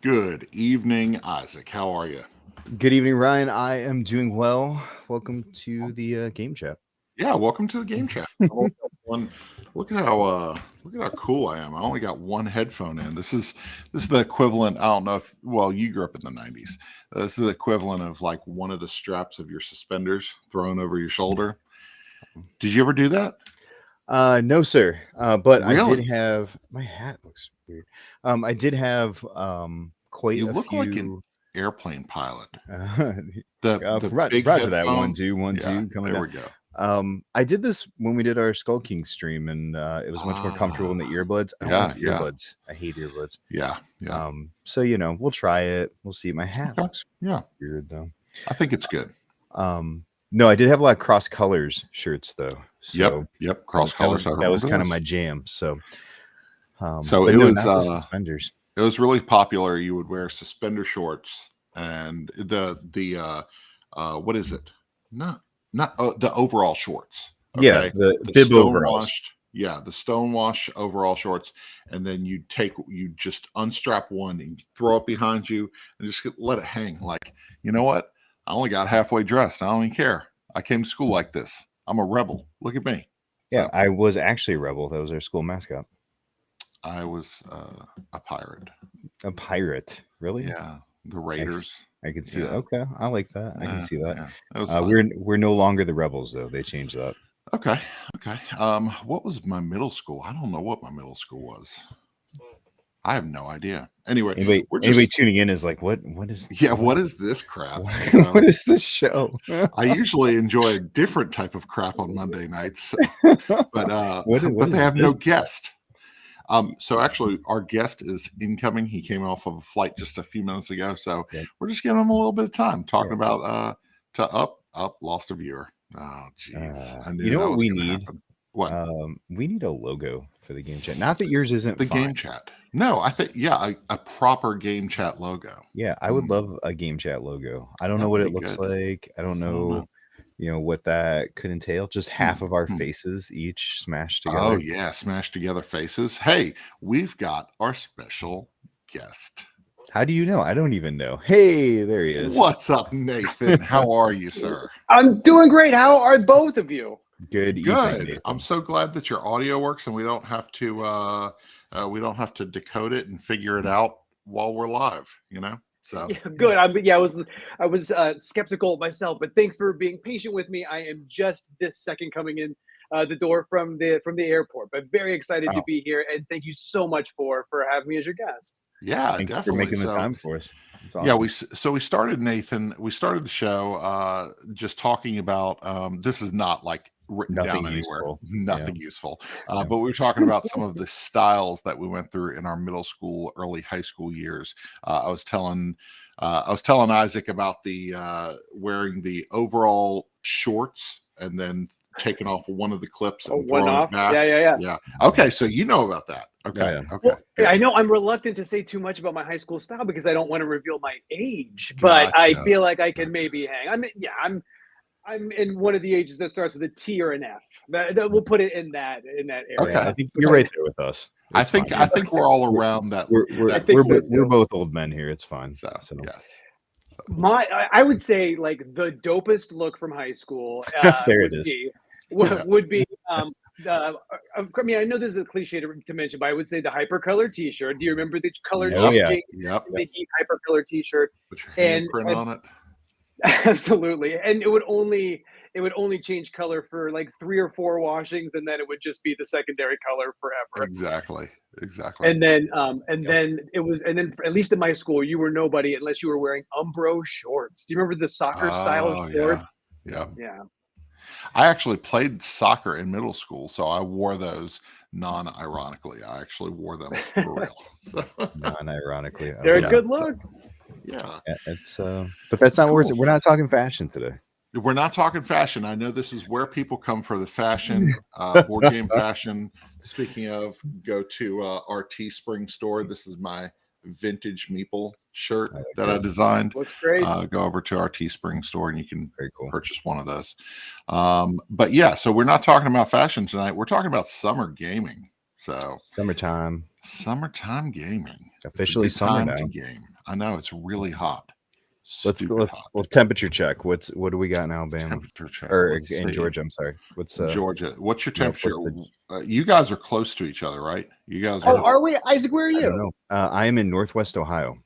Good evening, Isaac. How are you? Good evening, Ryan. I am doing well. Welcome to the game chat. Yeah, welcome to the game chat. I only got one. Look at how cool I am. I only got one headphone in. This is the equivalent. I don't know if you grew up in the '90s. This is the equivalent of like one of the straps of your suspenders thrown over your shoulder. Did you ever do that? No, sir. But I did Really? have my hat looks weird. I did have quite You a look like an few. airplane pilot. Uh, The big Roger that. One, headphone. two, one, Yeah, two, coming there down. we go. I did this when we did our Skull King stream, and it was much more comfortable in the Ah, earbuds. I don't yeah, like yeah, earbuds. I hate earbuds. yeah. So we'll try it. We'll see. My hat Okay, looks yeah. weird though. I think it's good. No, I did have a lot of cross colors shirts though. So Yep. Cross colors. I that was remember kind of those. my jam. So, So but it no, was not the suspenders. it was really popular. You would wear suspender shorts and what is it? Not the overall shorts. Yeah, Okay, the the bib overalls. the stonewash overall shorts, and then you just unstrap one and throw it behind you and just let it hang. Like, you know what? I only got halfway dressed. I don't even care. I came to school like this. I'm a rebel. Look at me. Yeah, So I was actually a rebel. That was our school mascot. I was a pirate. A pirate, really? Yeah, the I, Raiders. I can see that. Yeah, Okay, I like that. I can yeah, see that. yeah. It was fun. We're no longer the rebels though. They changed that. Okay, okay. What was my middle school? I don't know what my middle school was. I have no idea. Anyway, we're Anybody just tuning in is like, what is yeah. What is this crap? what is this show? I usually enjoy a different type of crap on Monday nights, but What but they is have no this? guest. So actually, our guest is incoming. He came off of a flight just a few minutes ago, so Yep. we're just giving him a little bit of time talking Yeah. about to up lost a viewer. Oh, jeez, I knew You know that what was we going to need? happen. What? We need a logo for the game chat. Not that yours isn't The fine. game chat? No, I think a proper game chat logo. Yeah, I would love a game chat logo. I don't know That what would it be looks good. like. I don't I don't know. know, what that could entail. Just half of our Hmm. faces each smashed Oh together. yeah, smash together faces. Hey, we've got our special guest. How do you know? I don't even know. Hey, there he is. What's up, Nathan? How are you, sir? I'm doing great. How are both of you? Good evening, Good. Nathan. I'm so glad that your audio works and we don't have to decode it and figure it out while we're live, So Yeah, good. I was skeptical myself, but thanks for being patient with me. I am just this second coming in the door from the airport, but very excited to Wow. be here, and thank you so much for having me as your guest. yeah, Thanks for definitely. making the So time for us. It's awesome. yeah, we started Nathan. We started the show just talking about this is not like written Nothing down anywhere, useful. nothing useful. Yeah. But we were talking about some of the styles that we went through in our middle school, early high school years. I was telling Isaac about the wearing the overall shorts and then taking off one of the clips and One throwing off. it back. Yeah. Yeah. Okay, so you know about that. Okay. Yeah. Okay. Well, good. I know I'm reluctant to say too much about my high school style because I don't want to reveal my age, but I Gotcha. feel like I can maybe hang. I'm in one of the ages that starts with a T or an F. We'll put it in that area. Okay. I think you're right there with us. I It's think fine. I think we're all around that. We're I think so, we're too. both old men here. It's fine. So So yes. I would say like the dopest look from high school there would it is. be Yeah. would be I mean I know this is a cliche to mention, but I would say the hypercolor T-shirt. Do you remember the color Oh, yeah. changing Yep. Mickey hypercolor T-shirt? Put your And handprint on it. absolutely, and it would only change color for like 3 or 4 washings, and then it would just be the secondary color forever. Exactly. And then at least in my school, you were nobody unless you were wearing Umbro shorts. Do you remember the soccer style Oh shorts? yeah. Yeah. I actually played soccer in middle school, so I wore those non-ironically. I actually wore them for real. So non-ironically, They're Yeah, a good so- look. yeah. it's but that's not Cool. we're not talking fashion today. We're not talking fashion. I know this is where people come for the fashion, board game fashion. Speaking of, go to our Teespring store. This is my vintage Meeple shirt that I designed. Looks great. Go over to our Teespring store and you can Very cool. purchase one of those. But yeah, so we're not talking about fashion tonight. We're talking about summer gaming. So Summertime. summertime gaming. It's a Officially good summer time now. to game. I know it's really hot. Let's Stupid hot. well, temperature check. What do we got in Alabama Temperature check. or Let's in see. Georgia? I'm sorry. What's Georgia. What's your temperature? Northwest You guys are close to each other, right? You guys Oh, are. are we, Isaac? Where are I don't you? know. I am in Northwest Ohio.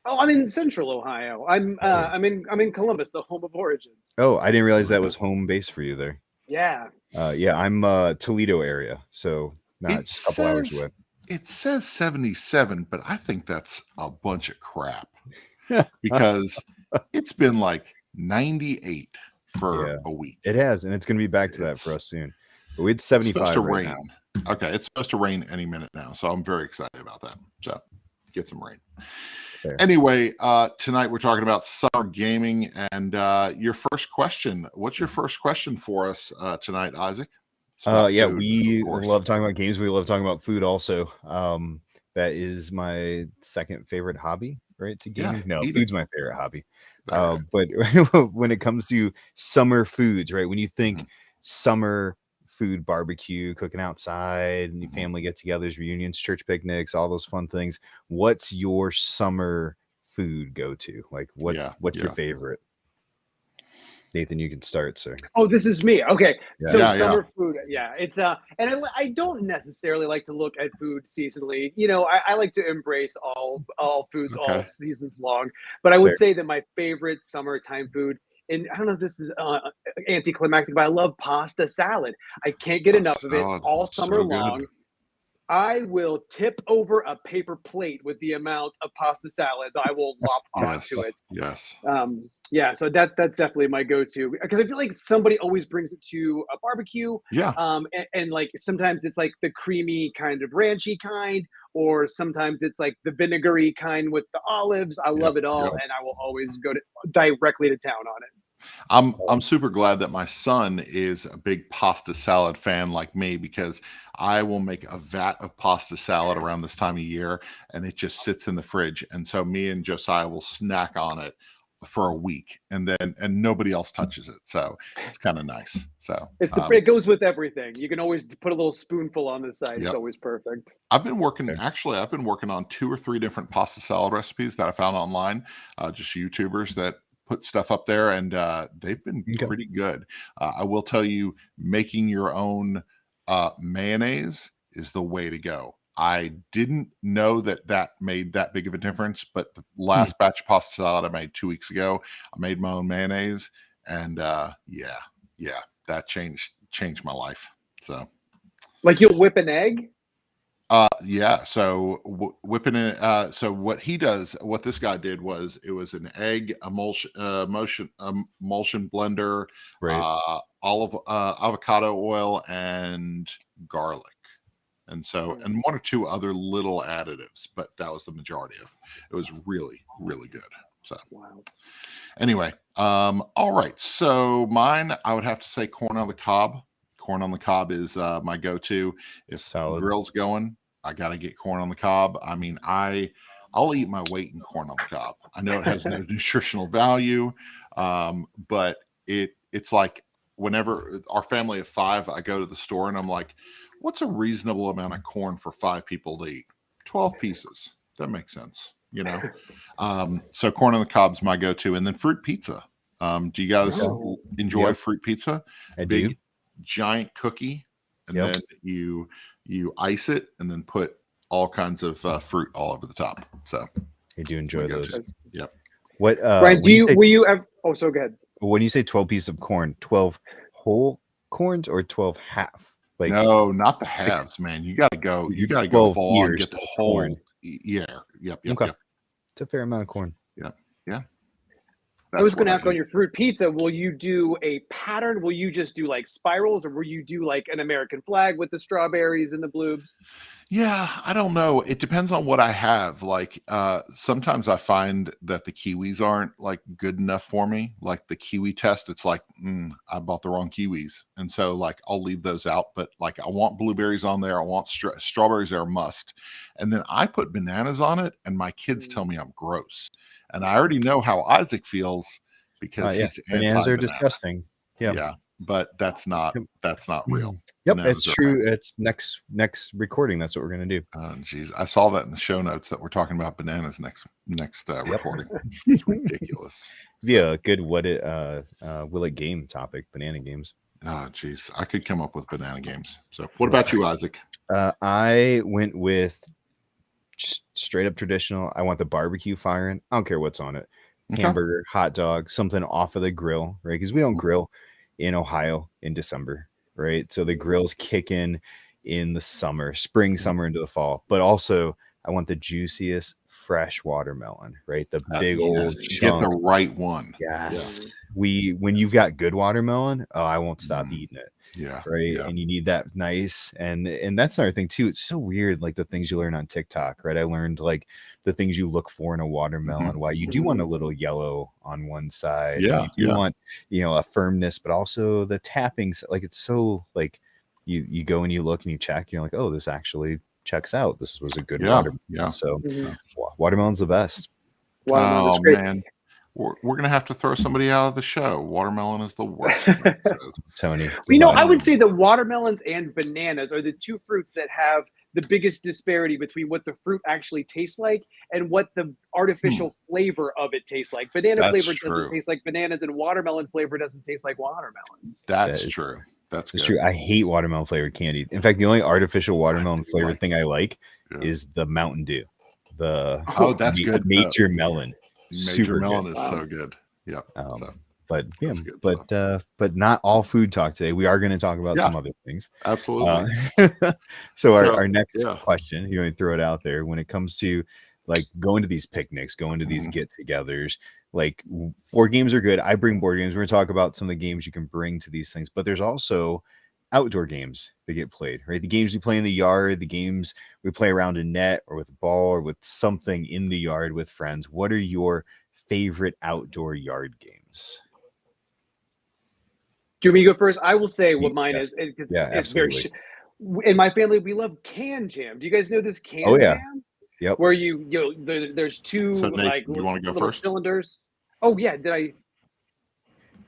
Oh, I'm in Central Ohio. I'm in Columbus, the home of origins. Oh, I didn't realize that was home base for you there. Yeah. Yeah, I'm Toledo area, so just a couple hours away. It says 77, but I think that's a bunch of crap because it's been like 98 for a week. It has, and it's going to be back to that for us soon. But we had 75 right now. Okay, it's supposed to rain any minute now, so I'm very excited about that. So get some rain. Anyway, tonight we're talking about summer gaming, and your first question. What's your first question for us tonight, Isaac? Yeah, we love talking about games. We love talking about food also. That is my second favorite hobby, right? To gaming. No, food's my favorite hobby. But when it comes to summer foods, right? When you think summer food, barbecue, cooking outside, and your family get-togethers, reunions, church picnics, all those fun things, what's your summer food go-to? Like what's your favorite? Nathan, you can start, sir. Oh, this is me. Okay. Yeah. So summer food. Yeah. It's and I don't necessarily like to look at food seasonally. You know, I like to embrace all foods all seasons long. But I would say that my favorite summertime food, and I don't know if this is anticlimactic, but I love pasta salad. I can't get enough of it all summer long. I will tip over a paper plate with the amount of pasta salad that I will lop onto it. Yes. Yeah, so that's definitely my go-to because I feel like somebody always brings it to a barbecue. Yeah. And like sometimes it's like the creamy kind of ranchy kind, or sometimes it's like the vinegary kind with the olives. I love it all, and I will always go directly to town on it. I'm super glad that my son is a big pasta salad fan like me, because I will make a vat of pasta salad around this time of year and it just sits in the fridge. And so me and Josiah will snack on it for a week and nobody else touches it. So it's kind of nice. So it goes with everything. You can always put a little spoonful on the side. It's always perfect. I've been working on 2 or 3 different pasta salad recipes that I found online, just YouTubers that put stuff up there, and they've been pretty good. I will tell you, making your own mayonnaise is the way to go. I didn't know that made that big of a difference, but the last batch of pasta salad I made 2 weeks ago, I made my own mayonnaise, and that changed my life. So, like, you'll whip an egg? Yeah. So whipping it. So what this guy did was, it was an egg emulsion blender, right. avocado oil and garlic. And so, and 1 or 2 other little additives, but that was the majority of it. It was really, really good. So, anyway, all right. So mine, I would have to say corn on the cob. Corn on the cob is my go-to. If the grill's going, I got to get corn on the cob. I mean, I'll eat my weight in corn on the cob. I know it has no nutritional value, but it's like, whenever our family of 5, I go to the store and I'm like, what's a reasonable amount of corn for 5 people to eat? 12 pieces. That makes sense, you know? So corn on the cob is my go-to. And then fruit pizza. Do you guys enjoy fruit pizza? I do. Giant cookie, and then you ice it and then put all kinds of fruit all over the top. So I do enjoy those. Yep. What Brian, will you ever, oh, so go ahead. When you say 12 pieces of corn, 12 whole corns or 12 half? Like, no, not the halves, man. You got to go full on, get the whole corn. Yep. It's a fair amount of corn. Yeah. I was going to ask, on your fruit pizza, will you do a pattern? Will you just do like spirals, or will you do like an American flag with the strawberries and the bloobs? Yeah, I don't know. It depends on what I have. Like, sometimes I find that the kiwis aren't like good enough for me. Like the kiwi test, it's like, I bought the wrong kiwis. And so like, I'll leave those out, but like, I want blueberries on there. I want strawberries are a must. And then I put bananas on it, and my kids tell me I'm gross. And I already know how Isaac feels, because he's bananas are disgusting. Yeah. but that's not real. Yep, Bananas it's are true. amazing. It's next recording. That's what we're gonna do. Geez, I saw that in the show notes that we're talking about bananas next recording. It's ridiculous. Yeah, good. Will it game topic? Banana games. Oh, geez, I could come up with banana games. So, what about you, Isaac? I went with just straight up traditional. I want the barbecue firing. I don't care what's on it. Okay. Hamburger, hot dog, something off of the grill, right? Because we don't grill in Ohio in December, right? So the grills kick in the summer, spring, summer into the fall. But also, I want the juiciest fresh watermelon, right? The big old get the right one. Yes. When you've got good watermelon, I won't stop eating it. Yeah. Right. Yeah. And you need that nice. And that's another thing too. It's so weird, like the things you learn on TikTok, right? I learned like the things you look for in a watermelon. Why you do want a little yellow on one side. Yeah. And you want, a firmness, but also the tappings. Like it's so like you go and you look and you check, you're like, oh, this actually checks out. This was a good watermelon. Yeah. So watermelon's the best. Oh man. We're gonna have to throw somebody out of the show. Watermelon is the worst. Tony, I would say that watermelons and bananas are the two fruits that have the biggest disparity between what the fruit actually tastes like and what the artificial flavor of it tastes like. Banana flavor doesn't taste like bananas, and watermelon flavor doesn't taste like watermelons. That's true. That's true. I hate watermelon flavored candy. In fact, the only artificial watermelon flavored thing I like is the Mountain Dew. That's good. Major melon. Major melon is so good. Yeah. But not all food talk today. We are going to talk about some other things. Absolutely. So our next question, you want to throw it out there when it comes to like going to these picnics, going to these get-togethers. Like board games are good. I bring board games. We're going to talk about some of the games you can bring to these things, but there's also outdoor games that get played, right? The games we play in the yard, the games we play around a net or with a ball or with something in the yard with friends. What are your favorite outdoor yard games? Do you want me to go first? I will say what mine is, because it's very. In my family, we love can jam. Do you guys know this can jam? Yep. Where there's two Nate, you want to go first? Cylinders. Oh yeah, did I?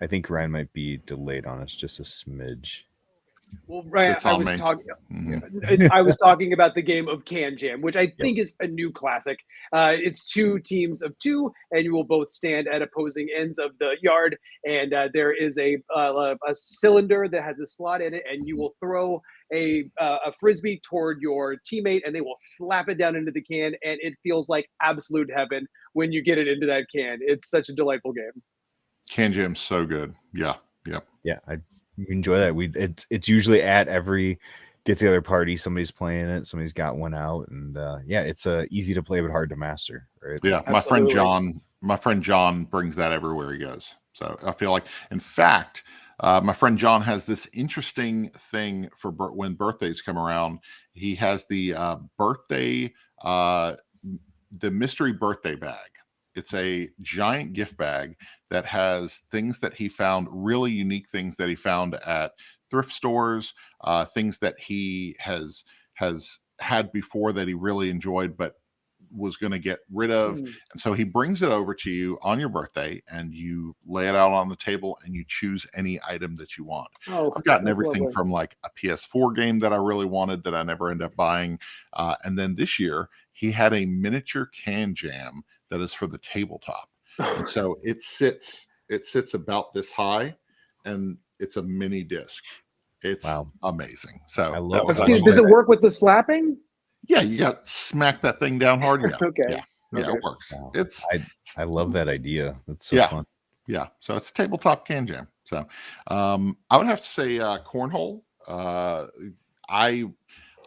I think Ryan might be delayed on us just a smidge. Well, Ryan, I was talking about the game of Can Jam, which I think is a new classic. It's two teams of two, and you will both stand at opposing ends of the yard. And there is a cylinder that has a slot in it, and you will throw a frisbee toward your teammate, and they will slap it down into the can, and it feels like absolute heaven when you get it into that can. It's such a delightful game. Can Jam's so good. Yeah. I enjoy that. It's usually at every get together party. Somebody's playing it. Somebody's got one out, and it's easy to play but hard to master. Right? Yeah, absolutely. My friend John brings that everywhere he goes. So I feel like, in fact, my friend John has this interesting thing for when birthdays come around. He has the mystery birthday bag. It's a giant gift bag that has things that he found, really unique things that he found at thrift stores, things that he has had before that he really enjoyed but was going to get rid of. And so he brings it over to you on your birthday, and you lay it out on the table and you choose any item that you want. I've gotten everything from like a PS4 game that I really wanted that I never ended up buying. And then this year he had a miniature Can Jam that is for the tabletop. And so it sits about this high, and it's a mini disc. It's amazing. So I love it. Does it work with the slapping? Yeah, you got to smack that thing down hard. Yeah. Okay. Yeah, it works. Wow. I love that idea. That's so fun. Yeah. So it's tabletop Can Jam. So I would have to say cornhole. I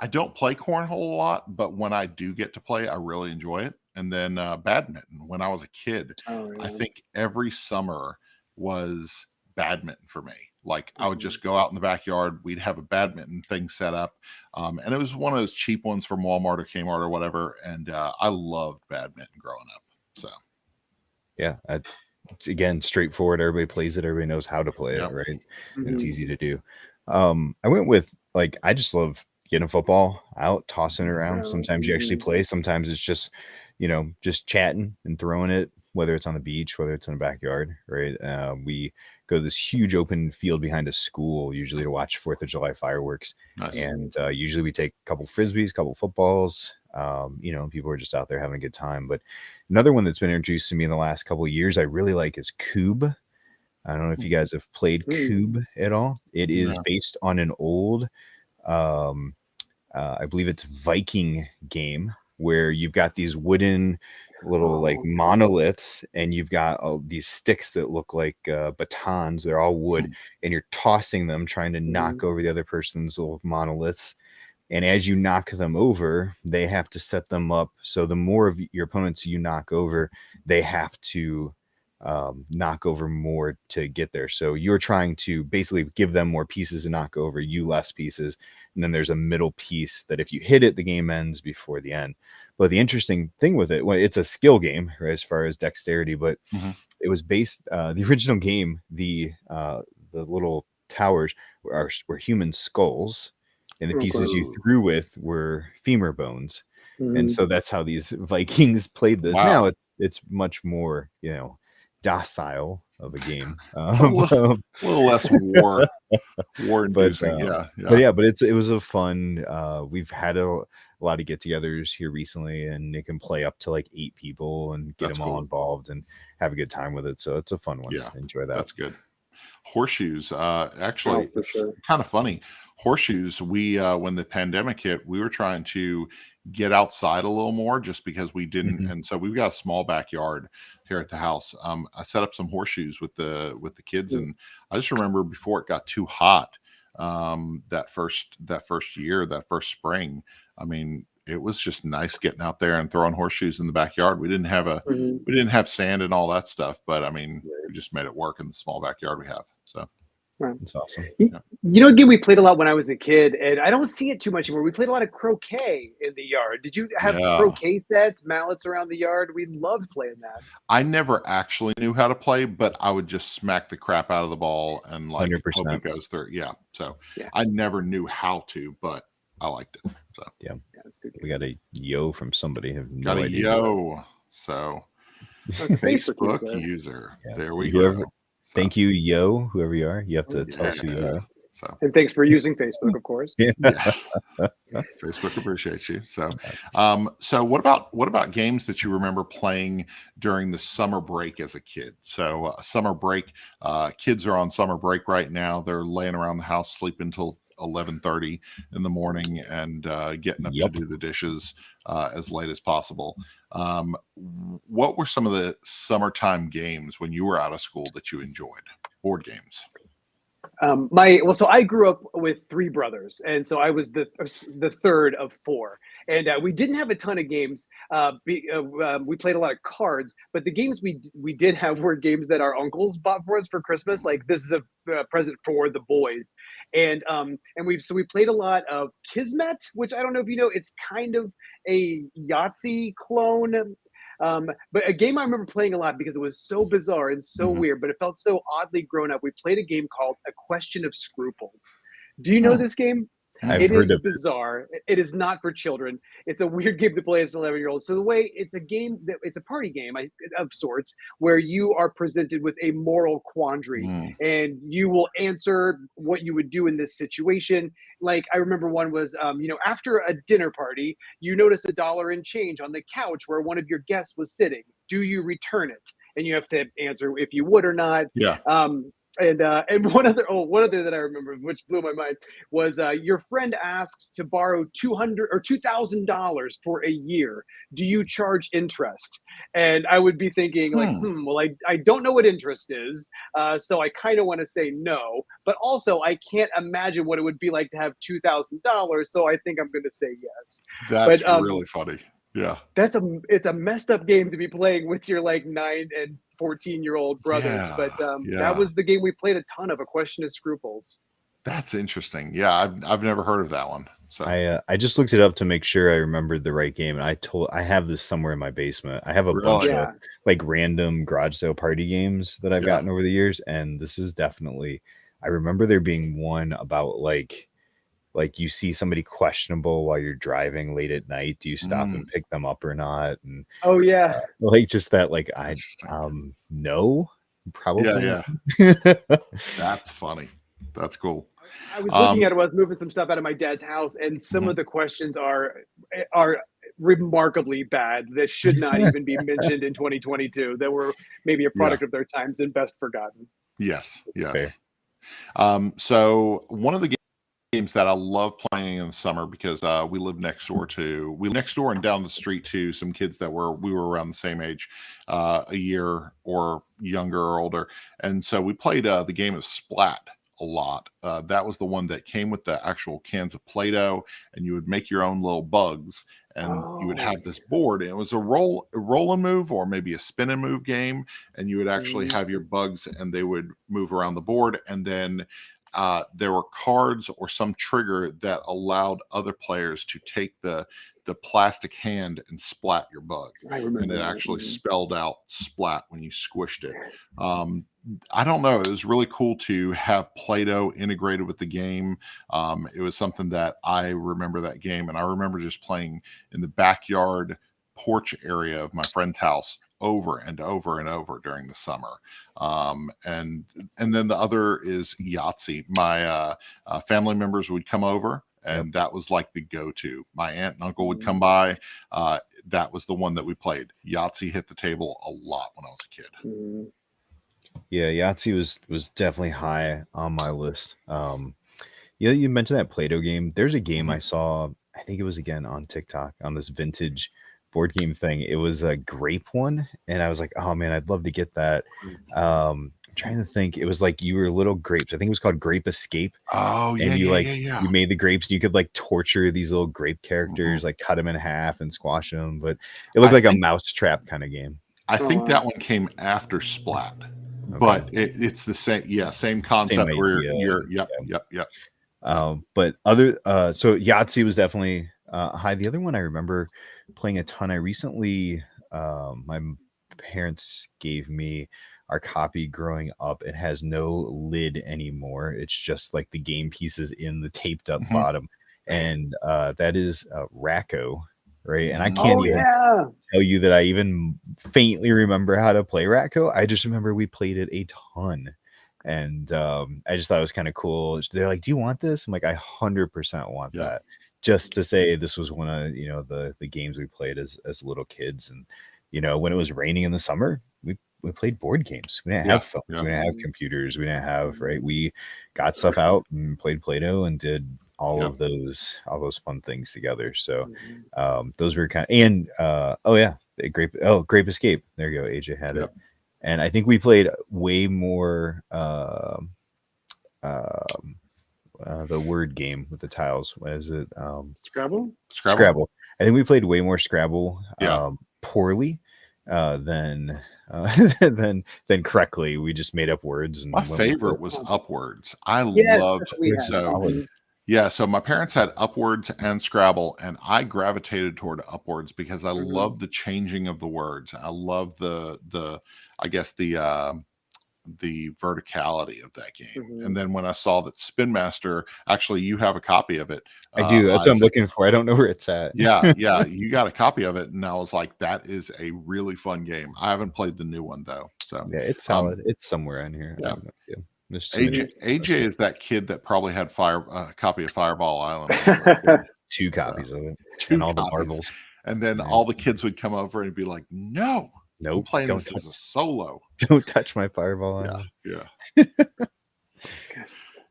don't play cornhole a lot, but when I do get to play, I really enjoy it. And then badminton. When I was a kid, I think every summer was badminton for me. Like I would just go out in the backyard. We'd have a badminton thing set up. And it was one of those cheap ones from Walmart or Kmart or whatever. And I loved badminton growing up. So. Yeah, it's again, straightforward. Everybody plays it. Everybody knows how to play it, right? It's easy to do. I went with I just love getting football out, tossing it around. Sometimes you actually play. Sometimes it's just, just chatting and throwing it, whether it's on the beach, whether it's in the backyard, right? We go to this huge open field behind a school, usually to watch 4th of July fireworks. Nice. And usually we take a couple frisbees, a couple footballs. People are just out there having a good time. But another one that's been introduced to me in the last couple of years I really like is Cube. I don't know if you guys have played Cube at all. It is based on an old, I believe it's Viking game, where you've got these wooden little like monoliths, and you've got these sticks that look like batons. They're all wood, and you're tossing them, trying to knock over the other person's little monoliths. And as you knock them over, they have to set them up. So the more of your opponents you knock over, they have to knock over more to get there. So you're trying to basically give them more pieces to knock over, you less pieces. And then there's a middle piece that if you hit it, the game ends before the end. But the interesting thing with it, well, it's a skill game, right, as far as dexterity, but it was based, the original game, the little towers were human skulls, and the pieces you threw with were femur bones. And so that's how these Vikings played this. Now it's much more, docile of a game. A little less war inducing. But it was a fun. We've had a lot of get-togethers here recently, and it can play up to like 8 people and get them all involved and have a good time with it. So it's a fun one. Yeah, enjoy that. That's good. Horseshoes. Actually, it's kind of funny. Horseshoes. We when the pandemic hit, we were trying to get outside a little more just because we didn't, and so we've got a small backyard here at the house. I set up some horseshoes with the kids, and I just remember before it got too hot, that first spring. I mean, it was just nice getting out there and throwing horseshoes in the backyard. We didn't have sand and all that stuff, but I mean, we just made it work in the small backyard we have. So it's awesome. A game we played a lot when I was a kid, and I don't see it too much anymore. We played a lot of croquet in the yard. Did you have croquet sets, mallets around the yard? We loved playing that. I never actually knew how to play, but I would just smack the crap out of the ball and like 100%. hope it goes through. I never knew how to, but I liked it. So we got a yo from somebody. Have no got a idea. Yo. So Facebook user. There we go. So. Thank you, yo, whoever you are. You have to tell us who you are. So. And thanks for using Facebook, of course. Facebook appreciates you. So, so what about games that you remember playing during the summer break as a kid? So, summer break, kids are on summer break right now. They're laying around the house sleeping until 11:30 in the morning and getting up to do the dishes as late as possible. What were some of the summertime games when you were out of school that you enjoyed? Board games. So I grew up with 3 brothers, and so I was the third of 4. And we didn't have a ton of games. We played a lot of cards, but the games we did have were games that our uncles bought for us for Christmas. Like, this is a present for the boys, and we played a lot of Kismet, which I don't know if you know. It's kind of a Yahtzee clone. But a game I remember playing a lot because it was so bizarre and so weird, but it felt so oddly grown up. We played a game called A Question of Scruples. Do you know this game? It is bizarre. It is not for children. It's a weird game to play as an 11-year-old. So the way it's a game it's a party game of sorts where you are presented with a moral quandary and you will answer what you would do in this situation. Like, I remember one was, after a dinner party, you notice $1 in change on the couch where one of your guests was sitting. Do you return it? And you have to answer if you would or not. Yeah. And one other that I remember, which blew my mind, was your friend asks to borrow $200 or $2,000 for a year. Do you charge interest? And I would be thinking well, I don't know what interest is, so I kind of want to say no, but also I can't imagine what it would be like to have $2,000, so I think I'm going to say yes. That's really funny. Yeah, it's a messed up game to be playing with your 9 and 14-year-old brothers, but that was the game we played a ton of. A Question of Scruples. That's interesting. Yeah, I've never heard of that one. So I just looked it up to make sure I remembered the right game, and I have this somewhere in my basement. I have a bunch of random garage sale party games that I've gotten over the years, and this is definitely. I remember there being one about like you see somebody questionable while you're driving late at night. Do you stop and pick them up or not? And just that, no. Probably. Yeah. That's funny. That's cool. I was looking at it while I was moving some stuff out of my dad's house, and some of the questions are remarkably bad. That should not even be mentioned in 2022. That were maybe a product of their times and best forgotten. Yes. Fair. So one of the games that I love playing in the summer, because we live next door and down the street to some kids that we were around the same age, a year or younger or older, and so we played the game of Splat a lot. That was the one that came with the actual cans of Play-Doh, and you would make your own little bugs, and you would have this board, and it was a roll and move, or maybe a spin and move game, and you would actually have your bugs, and they would move around the board, and then there were cards or some trigger that allowed other players to take the plastic hand and splat your bug. I remember, and it actually spelled out splat when you squished it. I don't know. It was really cool to have Play-Doh integrated with the game. It was something that I remember that game, and I remember just playing in the backyard porch area of my friend's house over and over and over during the summer. And then the other is Yahtzee. My family members would come over, and that was like the go-to. My aunt and uncle would come by. That was the one that we played. Yahtzee hit the table a lot when I was a kid. Yeah, Yahtzee was definitely high on my list. You mentioned that Play-Doh game. There's a game I saw, I think it was again on TikTok, on this vintage board game thing. It was a grape one, and I was like, oh man, I'd love to get that. I'm trying to think. It was like you were little grapes. I think it was called Grape Escape. Oh yeah, and you yeah. You made the grapes. You could like torture these little grape characters, like cut them in half and squash them. But it looked like a mousetrap kind of game. I think that one came after Splat, but it's the same. Yeah, same concept. Same where idea. Yep. But other so Yahtzee was definitely high. The other one I remember playing a ton. I recently my parents gave me our copy growing up. It has no lid anymore. It's just like the game pieces in the taped up bottom, and that is Racco, right? And I can't even tell you that I even faintly remember how to play Racco. I just remember we played it a ton. And I just thought it was kind of cool. They're like, do you want this? I'm like, I 100% want that. Just to say this was one of the games we played as little kids. And when it was raining in the summer, we played board games. We didn't have phones, we didn't have computers, we didn't have we got stuff out and played Play-Doh and did all of those fun things together. So those were kind of, Grape Escape. There you go. AJ had it. And I think we played way more the word game with the tiles. What is it? Scrabble? Scrabble. I think we played way more Scrabble poorly than correctly. We just made up words. And my favorite was Upwards. I loved it. So my parents had Upwards and Scrabble, and I gravitated toward Upwards because I love the changing of the words. I love the verticality of that game. And then when I saw that Spin Master, actually you have a copy of it. I do. That's what I'm looking for. I don't know where it's at. Yeah, you got a copy of it, and I was like, that is a really fun game. I haven't played the new one though. So yeah, it's solid. It's somewhere in here. Yeah. AJ is that kid that probably had a copy of Fireball Island. 2 copies of it. And all the marbles. And then all the kids would come over and be like, no. Nope, I'm playing this as a solo. Don't touch my Fireball Island. Yeah.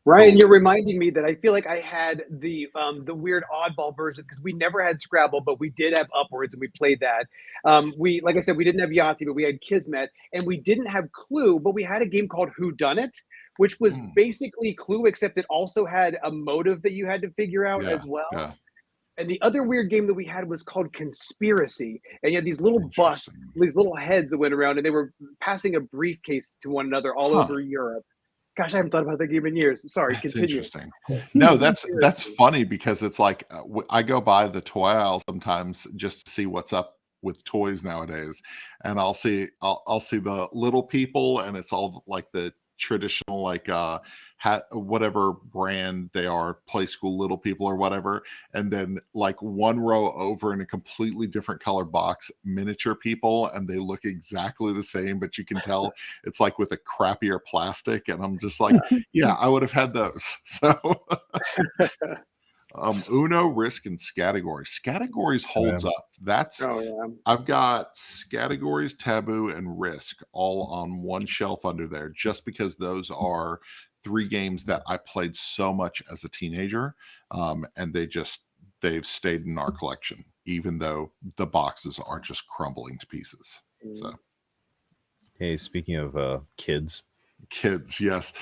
Ryan, you're reminding me that I feel like I had the weird oddball version, because we never had Scrabble, but we did have Upwards, and we played that. Like I said, we didn't have Yahtzee, but we had Kismet, and we didn't have Clue, but we had a game called Who Done It, which was basically Clue, except it also had a motive that you had to figure out as well. Yeah. And the other weird game that we had was called Conspiracy. And you had these little busts, these little heads that went around, and they were passing a briefcase to one another all over Europe. Gosh, I haven't thought about that game in years. Sorry, continue. Interesting. No, that's funny, because it's like I go by the toy aisle sometimes just to see what's up with toys nowadays, and I'll see the little people, and it's all like the traditional whatever brand they are, Play School Little People or whatever, and then like one row over in a completely different color box, miniature people, and they look exactly the same, but you can tell it's like with a crappier plastic. And I'm just like, yeah, I would have had those. So Uno, Risk, and Scattergories. Scattergories holds up. I've got Scattergories, Taboo, and Risk all on one shelf under there, just because those are 3 games that I played so much as a teenager, and they've stayed in our collection, even though the boxes are just crumbling to pieces. So, hey, speaking of kids, yes,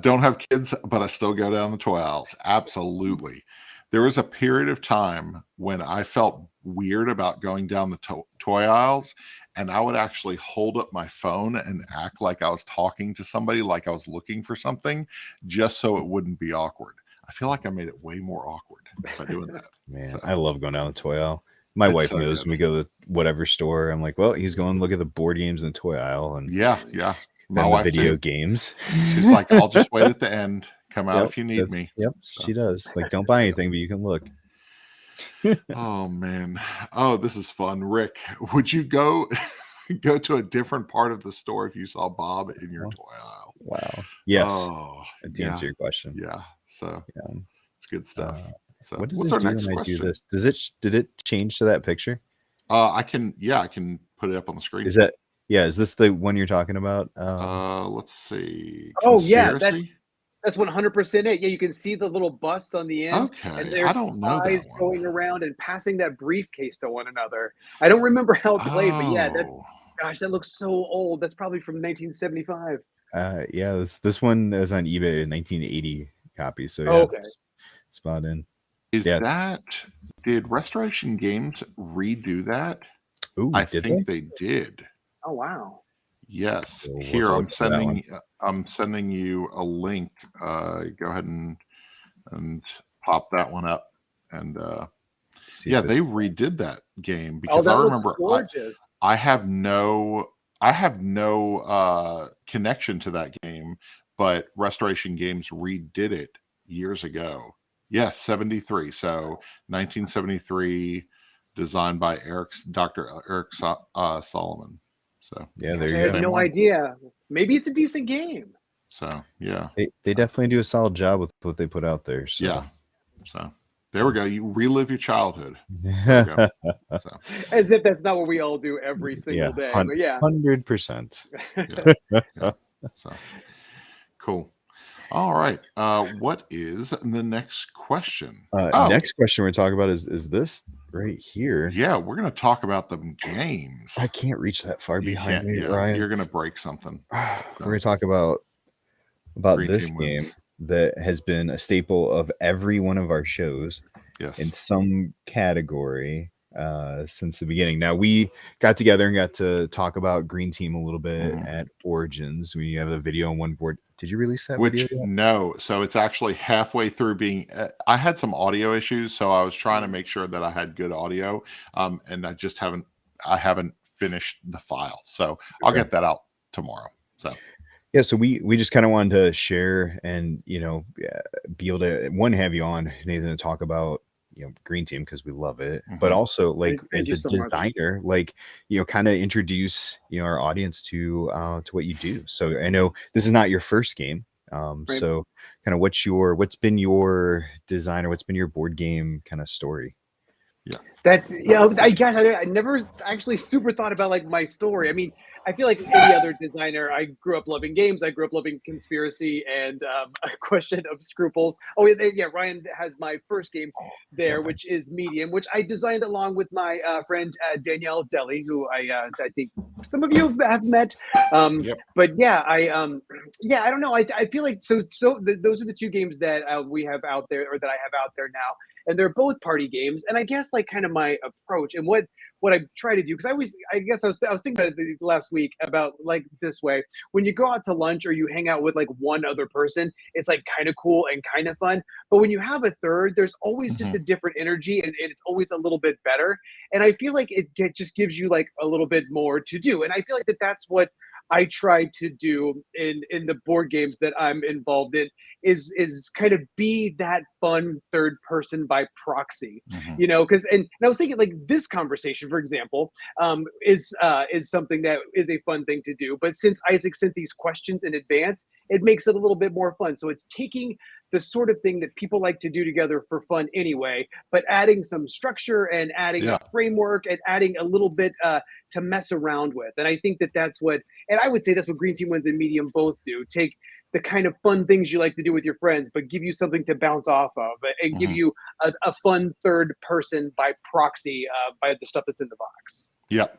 don't have kids, but I still go down the toy aisles. Absolutely. There was a period of time when I felt weird about going down the toy aisles, and I would actually hold up my phone and act like I was talking to somebody, like I was looking for something, just so it wouldn't be awkward. I feel like I made it way more awkward by doing that. Man, I love going down the toy aisle. My wife knows when we go to whatever store, I'm like, well, he's going to look at the board games in the toy aisle. And yeah. My wife video games. She's like, I'll just wait at the end. Come out if you need me. Yep, so. She does. Like, don't buy anything, but you can look. Oh man. Oh, this is fun. Rick, would you go to a different part of the store if you saw Bob in your toy aisle? Wow. Yes. To answer your question. Yeah. So it's good stuff. So what does what's it our do next when question? I do this? Did it change to that picture? I can put it up on the screen. Is this the one you're talking about? Let's see. Oh yeah, that's 100% it. Yeah, you can see the little bust on the end. Okay, and there's I don't know guys that one. going around and passing that briefcase to one another. I don't remember how it played, but yeah, that looks so old. That's probably from 1975. Yeah, this one is on eBay, 1980 copy. So yeah, okay, spot in. Did Restoration Games redo that? Ooh, I think they did. Oh wow. Yes. So here, I'm sending you a link. Go ahead and pop that one up. And they redid that game because I remember I have no connection to that game, but Restoration Games redid it years ago. Yes, 73. So 1973, designed by Dr. Eric Solomon. So yeah, there you go. I have no idea. Maybe it's a decent game. So yeah, they definitely do a solid job with what they put out there. So. Yeah. So there we go. You relive your childhood. There we go. So. As if that's not what we all do every single day. But 100%. Yeah. So cool. All right. What is the next question? Next question we're talking about is this right here. Yeah, we're going to talk about the games. I can't reach that far behind me, Ryan. You're going to break something. We're going to talk about this game that has been a staple of every one of our shows in some category since the beginning. Now, we got together and got to talk about Green Team a little bit at Origins. We have a video on one board. Did you release that video yet? No. So it's actually halfway through being I had some audio issues, so I was trying to make sure that I had good audio, and I just haven't finished the file. So I'll get that out tomorrow. So yeah, so we just kind of wanted to share and be able to have you on, Nathan, to talk about Green Team because we love it, but also as a designer, kind of introduce our audience to what you do. So I know this is not your first game, so kind of what's been your design or what's been your board game kind of story? Yeah, that's I guess I never actually super thought about my story. I mean, I feel like any other designer, I grew up loving games. I grew up loving conspiracy and A Question of Scruples. Oh yeah, Ryan has my first game there, which is Medium, which I designed along with my friend Danielle Deli, who I think some of you have met. But yeah, I don't know. I feel like those are the 2 games that we have out there, or that I have out there now. And they're both party games. And I guess kind of my approach and what I try to do, because I was thinking about it last week about this way, when you go out to lunch or you hang out with one other person, it's kind of cool and kind of fun. But when you have a third, there's always just a different energy, and it's always a little bit better. And I feel like it just gives you a little bit more to do. And I feel like that's what I try to do in the board games that I'm involved in is kind of be that fun third person by proxy, you know, because and I was thinking like this conversation, for example, is something that is a fun thing to do. But since Isaac sent these questions in advance, it makes it a little bit more fun. So it's taking the sort of thing that people like to do together for fun anyway, but adding some structure and adding a framework and adding a little bit to mess around with. And I think that that's what, and I would say that's what Green Team Wins and Medium both do. Take the kind of fun things you like to do with your friends, but give you something to bounce off of and give you a fun third person by proxy by the stuff that's in the box. Yep.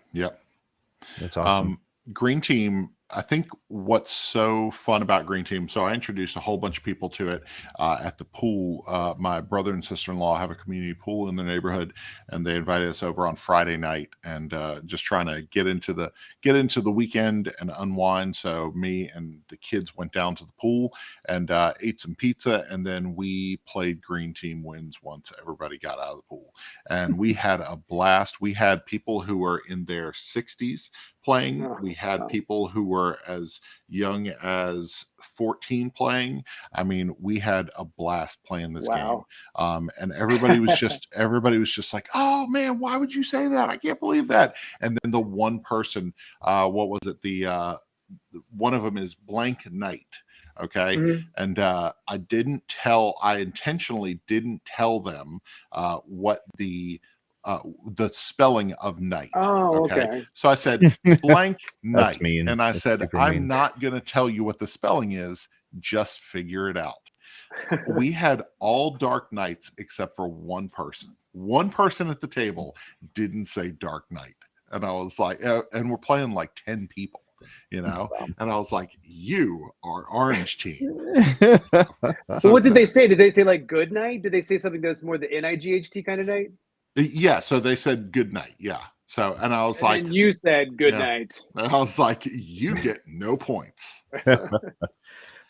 That's awesome. Green Team, I think what's so fun about Green Team, so I introduced a whole bunch of people to it at the pool. My brother and sister-in-law have a community pool in the neighborhood, and they invited us over on Friday night, and just trying to get into the weekend and unwind. So me and the kids went down to the pool and ate some pizza, and then we played Green Team Wins once everybody got out of the pool, and we had a blast. We had people who were in their 60s playing. We had people who were as young as 14 playing. I mean, we had a blast playing this game. And everybody was just like, oh man, why would you say that? I can't believe that. And then the one person, what was it? One of them is Blank Knight. Okay. And I intentionally didn't tell them what the spelling of night. Okay. So I said Blank Night. And I said, I'm not going to tell you what the spelling is. Just figure it out. We had all dark nights except for one person. One person at the table didn't say Dark Knight. And I was like, and we're playing like 10 people, you know? And I was like, you are Orange Team. So what did they say? Did they say like good night? Did they say something that's more the NIGHT kind of night? Yeah, so they said good night. Yeah. So, and I was like, and you said good night. And I was like, you get no points.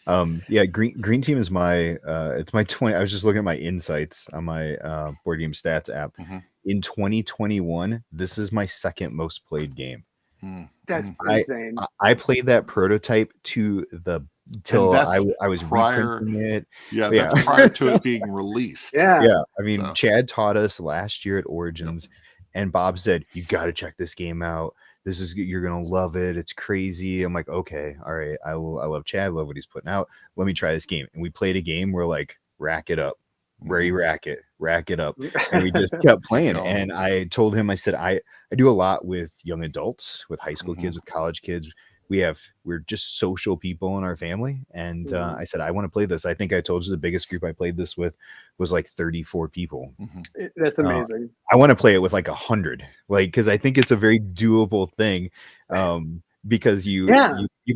Green Team is my it's my 20. I was just looking at my insights on my board game stats app. In 2021, this is my second most played game. That's insane. I played that prototype till I was reprinting it. That's prior to it being released. I mean, Chad taught us last year at Origins, and Bob said, you got to check this game out. You're gonna love it. It's crazy. I'm like, okay, all right. I love Chad. I love what he's putting out. Let me try this game. And we played a game where like rack it up, rack it up, and we just kept playing. And I told him, I said, I do a lot with young adults, with high school kids, with college kids. We're just social people in our family. And I said, I want to play this. I think I told you the biggest group I played this with was like 34 people. That's amazing. I want to play it with like 100, like, because I think it's a very doable thing. Because you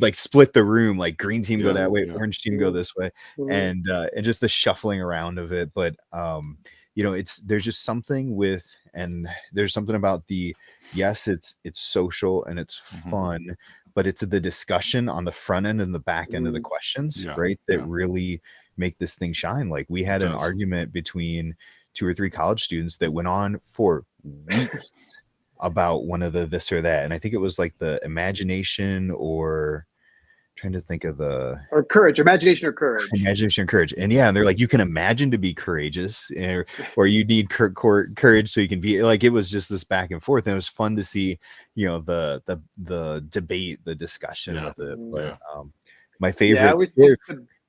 like split the room, like Green Team go that way, Orange Team go this way, and just the shuffling around of it. But there's just something there's something about it's social and it's fun, but it's the discussion on the front end and the back end of the questions, right? That really make this thing shine. Like we had an argument between 2 or 3 college students that went on for weeks about one of the this or that. And I think it was like the imagination or trying to think of or courage, imagination or courage. And and they're like, you can imagine to be courageous or you need courage so you can be like, it was just this back and forth. And it was fun to see, the debate, the discussion of it. But my favorite. I always think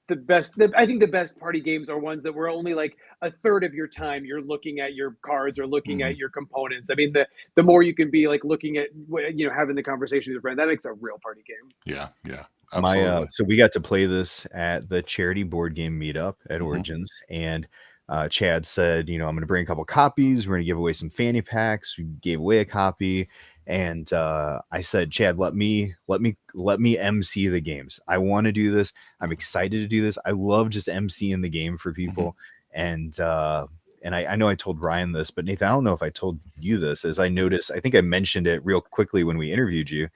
the best party games are ones that were only like a third of your time you're looking at your cards or looking at your components. I mean, the more you can be like looking at, having the conversation with your friend, that makes a real party game. Yeah. Absolutely. So we got to play this at the charity board game meetup at Origins, and Chad said, I'm going to bring a couple copies. We're going to give away some fanny packs. We gave away a copy, and I said, Chad, let me MC the games. I want to do this. I'm excited to do this. I love just MCing the game for people, and I know I told Ryan this, but Nathan, I don't know if I told you this. As I noticed, I think I mentioned it real quickly when we interviewed you.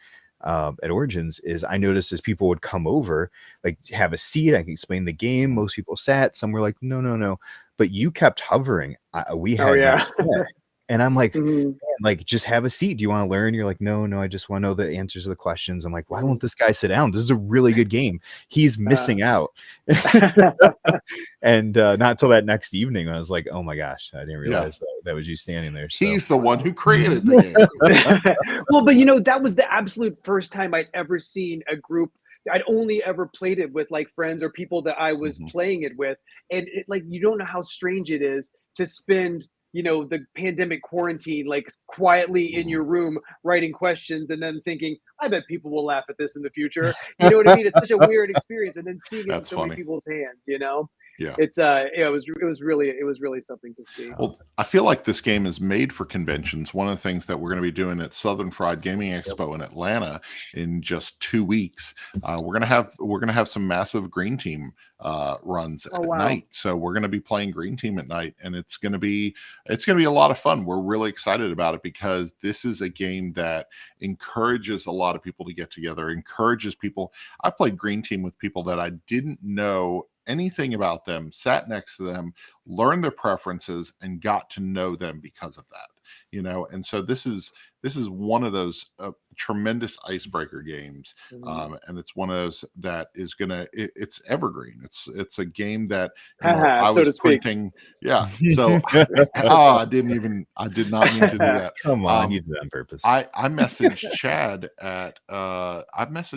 At Origins, is I noticed as people would come over, like have a seat, I can explain the game. Most people sat, some were like, no, but you kept hovering. We had, and I'm like, man, like, just have a seat. Do you want to learn? You're like, no, I just want to know the answers to the questions. I'm like, why won't this guy sit down? This is a really good game. He's missing out. And not till that next evening, I was like, oh my gosh, I didn't realize that was you standing there. So. He's the one who created the game. Well, but that was the absolute first time I'd ever seen a group. I'd only ever played it with like friends or people that I was playing it with. And like, you don't know how strange it is to spend, the pandemic quarantine, like quietly in your room writing questions and then thinking, I bet people will laugh at this in the future. You know what I mean? It's such a weird experience. And then seeing it in so many people's hands, Yeah. It's it was really something to see. Well, I feel like this game is made for conventions. One of the things that we're going to be doing at Southern Fried Gaming Expo in Atlanta in just 2 weeks, we're gonna have some massive Green Team runs at night. So we're going to be playing Green Team at night, and it's going to be a lot of fun. We're really excited about it because this is a game that encourages a lot of people to get together. Encourages people. I played Green Team with people that I didn't know anything about them, sat next to them, learned their preferences, and got to know them because of that. And so this is one of those tremendous icebreaker games, and it's one of those that is it's evergreen. It's a game that I was printing. Yeah. So I did not mean to do that. Come on, you did that on purpose. I messaged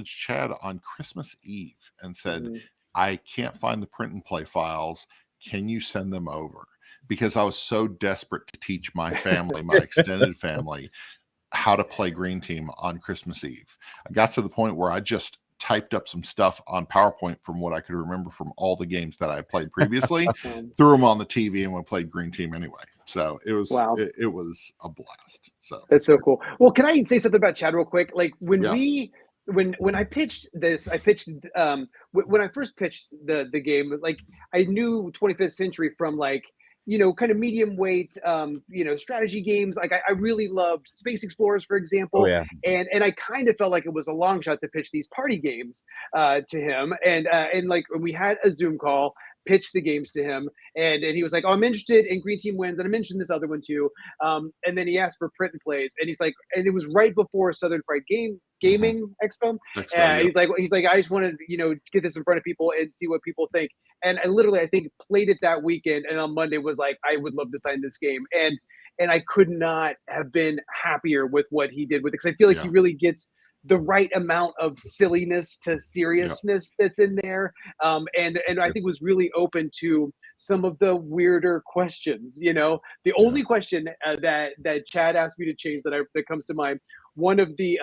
Chad on Christmas Eve and said, I can't find the print and play files. Can you send them over? Because I was so desperate to teach my family, my extended family, how to play Green Team on Christmas Eve. I got to the point where I just typed up some stuff on PowerPoint from what I could remember from all the games that I played previously, threw them on the TV, and we played Green Team anyway. So it was it was a blast. So that's so cool. Well, can I say something about Chad real quick? Like when I pitched this, when I first pitched the game, like I knew 25th Century from like, kind of medium weight, strategy games. Like I really loved Space Explorers, for example. And I kind of felt like it was a long shot to pitch these party games to him. And like when we had a Zoom call, pitched the games to him, and he was like, oh, I'm interested in Green Team Wins, and I mentioned this other one too. And then he asked for print and plays, and he's like, and it was right before Southern Fried Gaming Expo. He's like, I just wanted to, get this in front of people and see what people think. And I think played it that weekend, and on Monday was like, I would love to sign this game. And I could not have been happier with what he did with it, because I feel like he really gets the right amount of silliness to seriousness that's in there. And I think was really open to some of the weirder questions. The only question that Chad asked me to change that comes to mind, one of the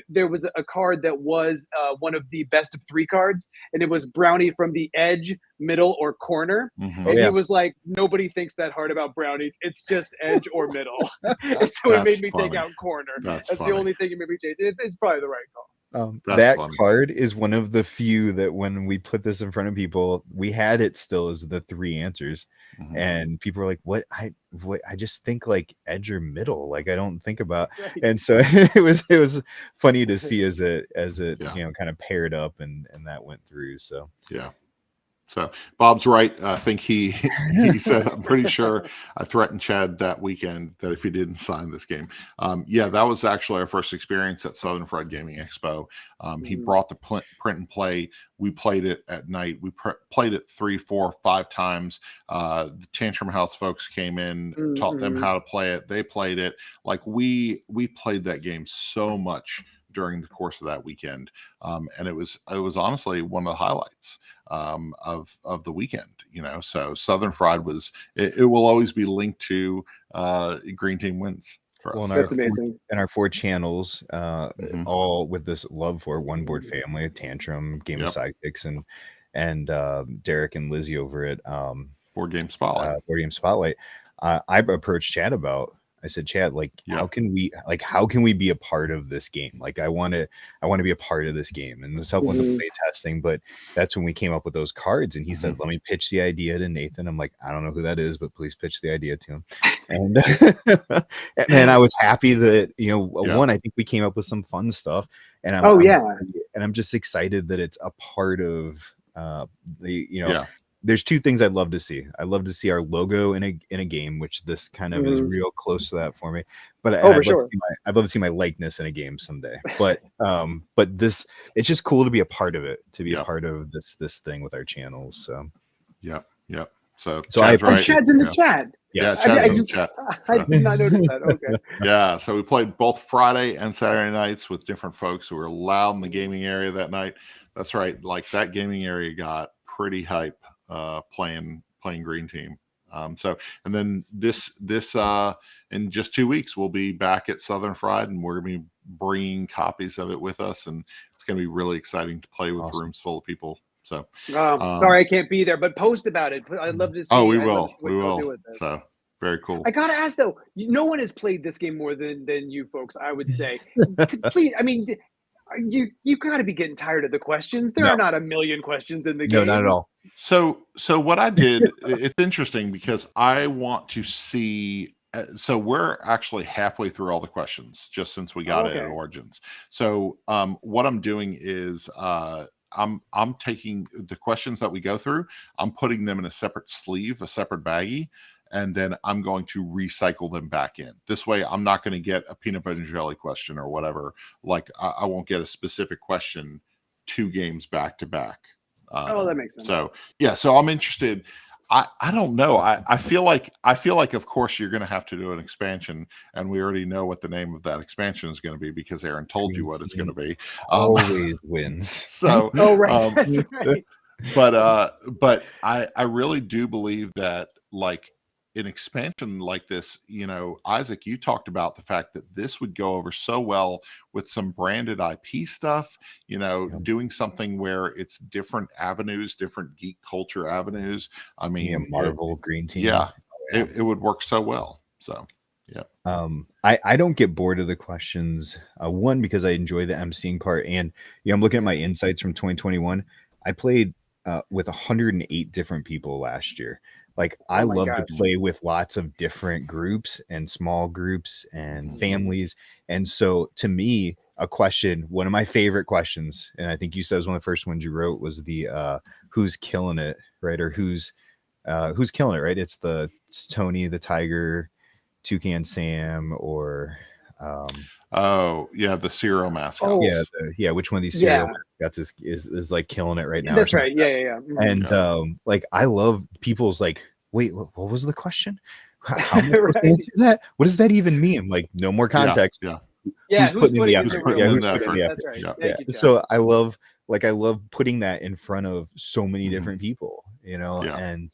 there was a card that was one of the best of 3 cards, and it was Brownie from the edge, middle, or corner. And he was like, nobody thinks that hard about brownies. It's just edge or middle. And so it made me take out corner. That's the only thing it made me change. It's probably the right call. That card is one of the few that when we put this in front of people, we had it still as the 3 answers, and people were like, what I just think like edge or middle, like I don't think about. And so it was funny to see as it kind of paired up and that went through. So So Bob's right. I think he said, I'm pretty sure I threatened Chad that weekend that if he didn't sign this game. That was actually our first experience at Southern Fried Gaming Expo. He brought the print and play. We played it at night. We played it 3, 4, 5 times. The Tantrum House folks came in, taught them how to play it. They played it. Like we played that game so much during the course of that weekend. And it was honestly one of the highlights of the weekend, so Southern Fried it will always be linked to Green Team Wins for us. That's amazing. And our 4 channels, all with this love for One Board Family, Tantrum, Game of Sidekicks, and Derek and Lizzie over at Board Game Spotlight. I approached Chad about. I said, Chad, like, how can we be a part of this game? Like, I want to be a part of this game, and was helping with the play testing. But that's when we came up with those cards, and he said, let me pitch the idea to Nathan. I'm like, I don't know who that is, but please pitch the idea to him. And and I was happy that, one, I think we came up with some fun stuff, and I'm just excited that it's a part of there's two things I'd love to see. I'd love to see our logo in a game, which this kind of is real close to that for me. But I'd love to see my likeness in a game someday. But this, it's just cool to be a part of it, to be a part of this thing with our channels. So yep. So Chad's in the chat. Yes. Yeah, Chad's in the chat. I did not notice that. Okay. Yeah, so we played both Friday and Saturday nights with different folks who were loud in the gaming area that night. That's right. Like that gaming area got pretty hype playing Green Team. So, and then this in just 2 weeks we'll be back at Southern Fried, and we're gonna be bringing copies of it with us, and it's gonna be really exciting to play with rooms full of people. So, sorry I can't be there, but post about it. I'd love to see. Oh, we will. So very cool. I gotta ask though, no one has played this game more than you folks, I would say. Please, I mean, you got to be getting tired of the questions. There are not a million questions in the game. No, not at all. So what I did, it's interesting because I want to see. So we're actually halfway through all the questions just since we got it at Origins. So what I'm doing is I'm taking the questions that we go through, I'm putting them in a separate sleeve, a separate baggie, and then I'm going to recycle them back in. This way, I'm not going to get a peanut butter and jelly question or whatever. Like I won't get a specific question 2 games back to back. That makes sense. So yeah, so I'm interested. I don't know. I feel like of course you're going to have to do an expansion, and we already know what the name of that expansion is going to be because Aaron told you what it's going to be. Always wins. So right. That's right. But I really do believe that like an expansion like this, you know, Isaac, you talked about the fact that this would go over so well with some branded IP stuff, you know, doing something where it's different avenues, different geek culture avenues. I mean, Marvel, Green Team. Yeah, it would work so well. So, yeah. I don't get bored of the questions. One, because I enjoy the emceeing part. And, you know, I'm looking at my insights from 2021. I played with 108 different people last year. Like I love to play with lots of different groups and small groups and families. And so to me, a question, one of my favorite questions, and I think you said was one of the first ones you wrote, was the who's killing it, right? Or who's killing it, right? It's Tony the Tiger, Toucan Sam, or the cereal mascot. Which one of these cereal mascots is like killing it right now? That's right. Yeah. And like I love people's like, wait, what was the question? How am I supposed to answer that? What does that even mean? Like, no more context. Who's putting in the effort? Who's putting in the effort? That's right. So I love putting that in front of so many different people, you know, and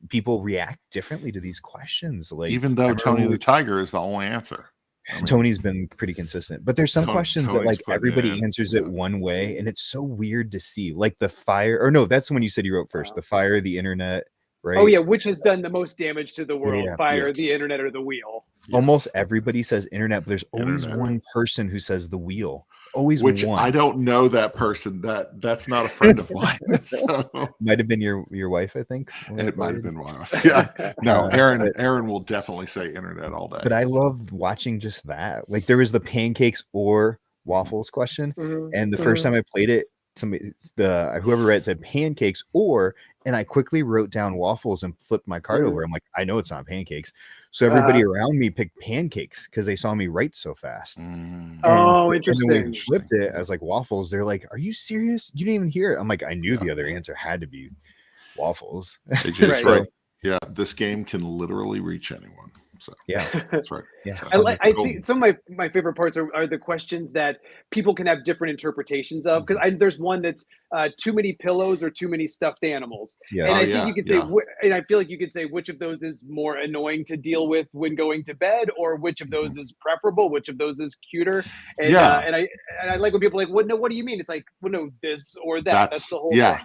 people react differently to these questions. Like, even though Tony the Tiger is the only answer. I mean, Tony's been pretty consistent, but there's some questions that like everybody answers it one way, and it's so weird to see. Like the fire, or no, that's the one you said you wrote first. The fire, the internet, right? Oh yeah, which has done the most damage to the world? Fire, the internet, or the wheel? Almost everybody says internet, but there's always one person who says the wheel. Always Which one. I don't know that person. That's not a friend of mine. So. Might have been your wife, I think. It might have been my wife. Yeah. No, Aaron will definitely say internet all day. But I love watching just that. Like there was the pancakes or waffles question, and the first time I played it, whoever read it said pancakes or, and I quickly wrote down waffles and flipped my card over. I'm like, I know it's not pancakes. So everybody around me picked pancakes because they saw me write so fast. Interesting. And when we flipped it, I was like, waffles. They're like, are you serious? You didn't even hear it. I'm like, I knew the other answer had to be waffles. They just yeah, this game can literally reach anyone. So that's right. Yeah, I think some of my favorite parts are the questions that people can have different interpretations of. Because there's one that's too many pillows or too many stuffed animals. Yeah. And I think you could say, and I feel like you could say which of those is more annoying to deal with when going to bed, or which of those is preferable, which of those is cuter. And and I like when people are like, what? No, what do you mean? It's like, well, no, this or that. That's the whole thing.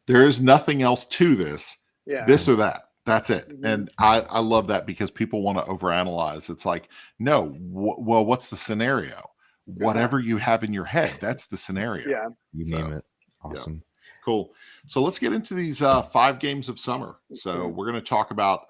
There is nothing else to this. Yeah. This or that. That's it. And I love that because people want to overanalyze. It's like, no, well, what's the scenario? Whatever you have in your head, that's the scenario. Yeah. You name it. Awesome. Yeah. Cool. So let's get into these 5 games of summer. So we're going to talk about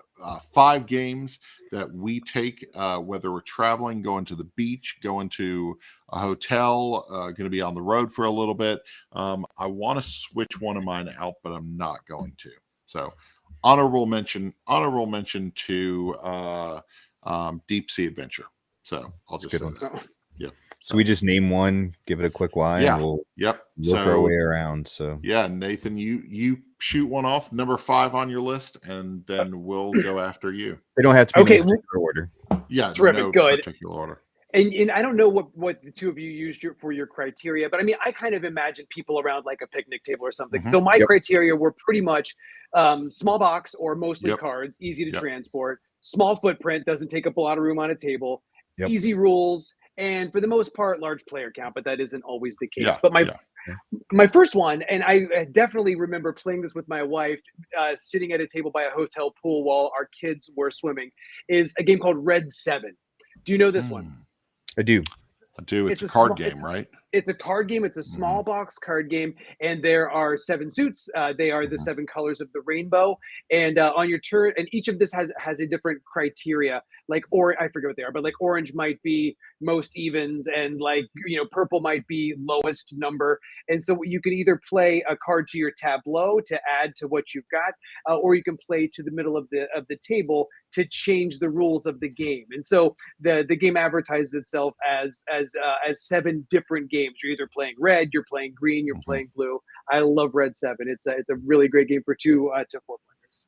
5 games that we take, whether we're traveling, going to the beach, going to a hotel, going to be on the road for a little bit. I want to switch one of mine out, but I'm not going to. So honorable mention to Deep Sea Adventure. So I'll just say that. Yep. So we just name one, give it a quick why, and we'll work our way around. So yeah, Nathan, you shoot one off, number 5 on your list, and then we'll go after you. They don't have to be in particular order. Yeah, terrific, no good. particular order. And I don't know what the two of you used for your criteria, but I mean, I kind of imagine people around like a picnic table or something. So my criteria were pretty much small box or mostly cards, easy to transport, small footprint, doesn't take up a lot of room on a table, easy rules, and for the most part, large player count, but that isn't always the case. But my first one, and I definitely remember playing this with my wife, sitting at a table by a hotel pool while our kids were swimming, is a game called Red 7. Do you know this one? I do. It's a card game, right? It's a card game. It's a small box card game, and there are 7 suits. They are the 7 colors of the rainbow. And on your turn, and each of this has a different criteria. Like, or I forget what they are, but like orange might be most evens, and like purple might be lowest number. And so you can either play a card to your tableau to add to what you've got, or you can play to the middle of the table to change the rules of the game. And so the game advertises itself as 7 different games. You're either playing red, you're playing green, you're playing blue. I love Red 7. It's a really great game for 2 to 4 players.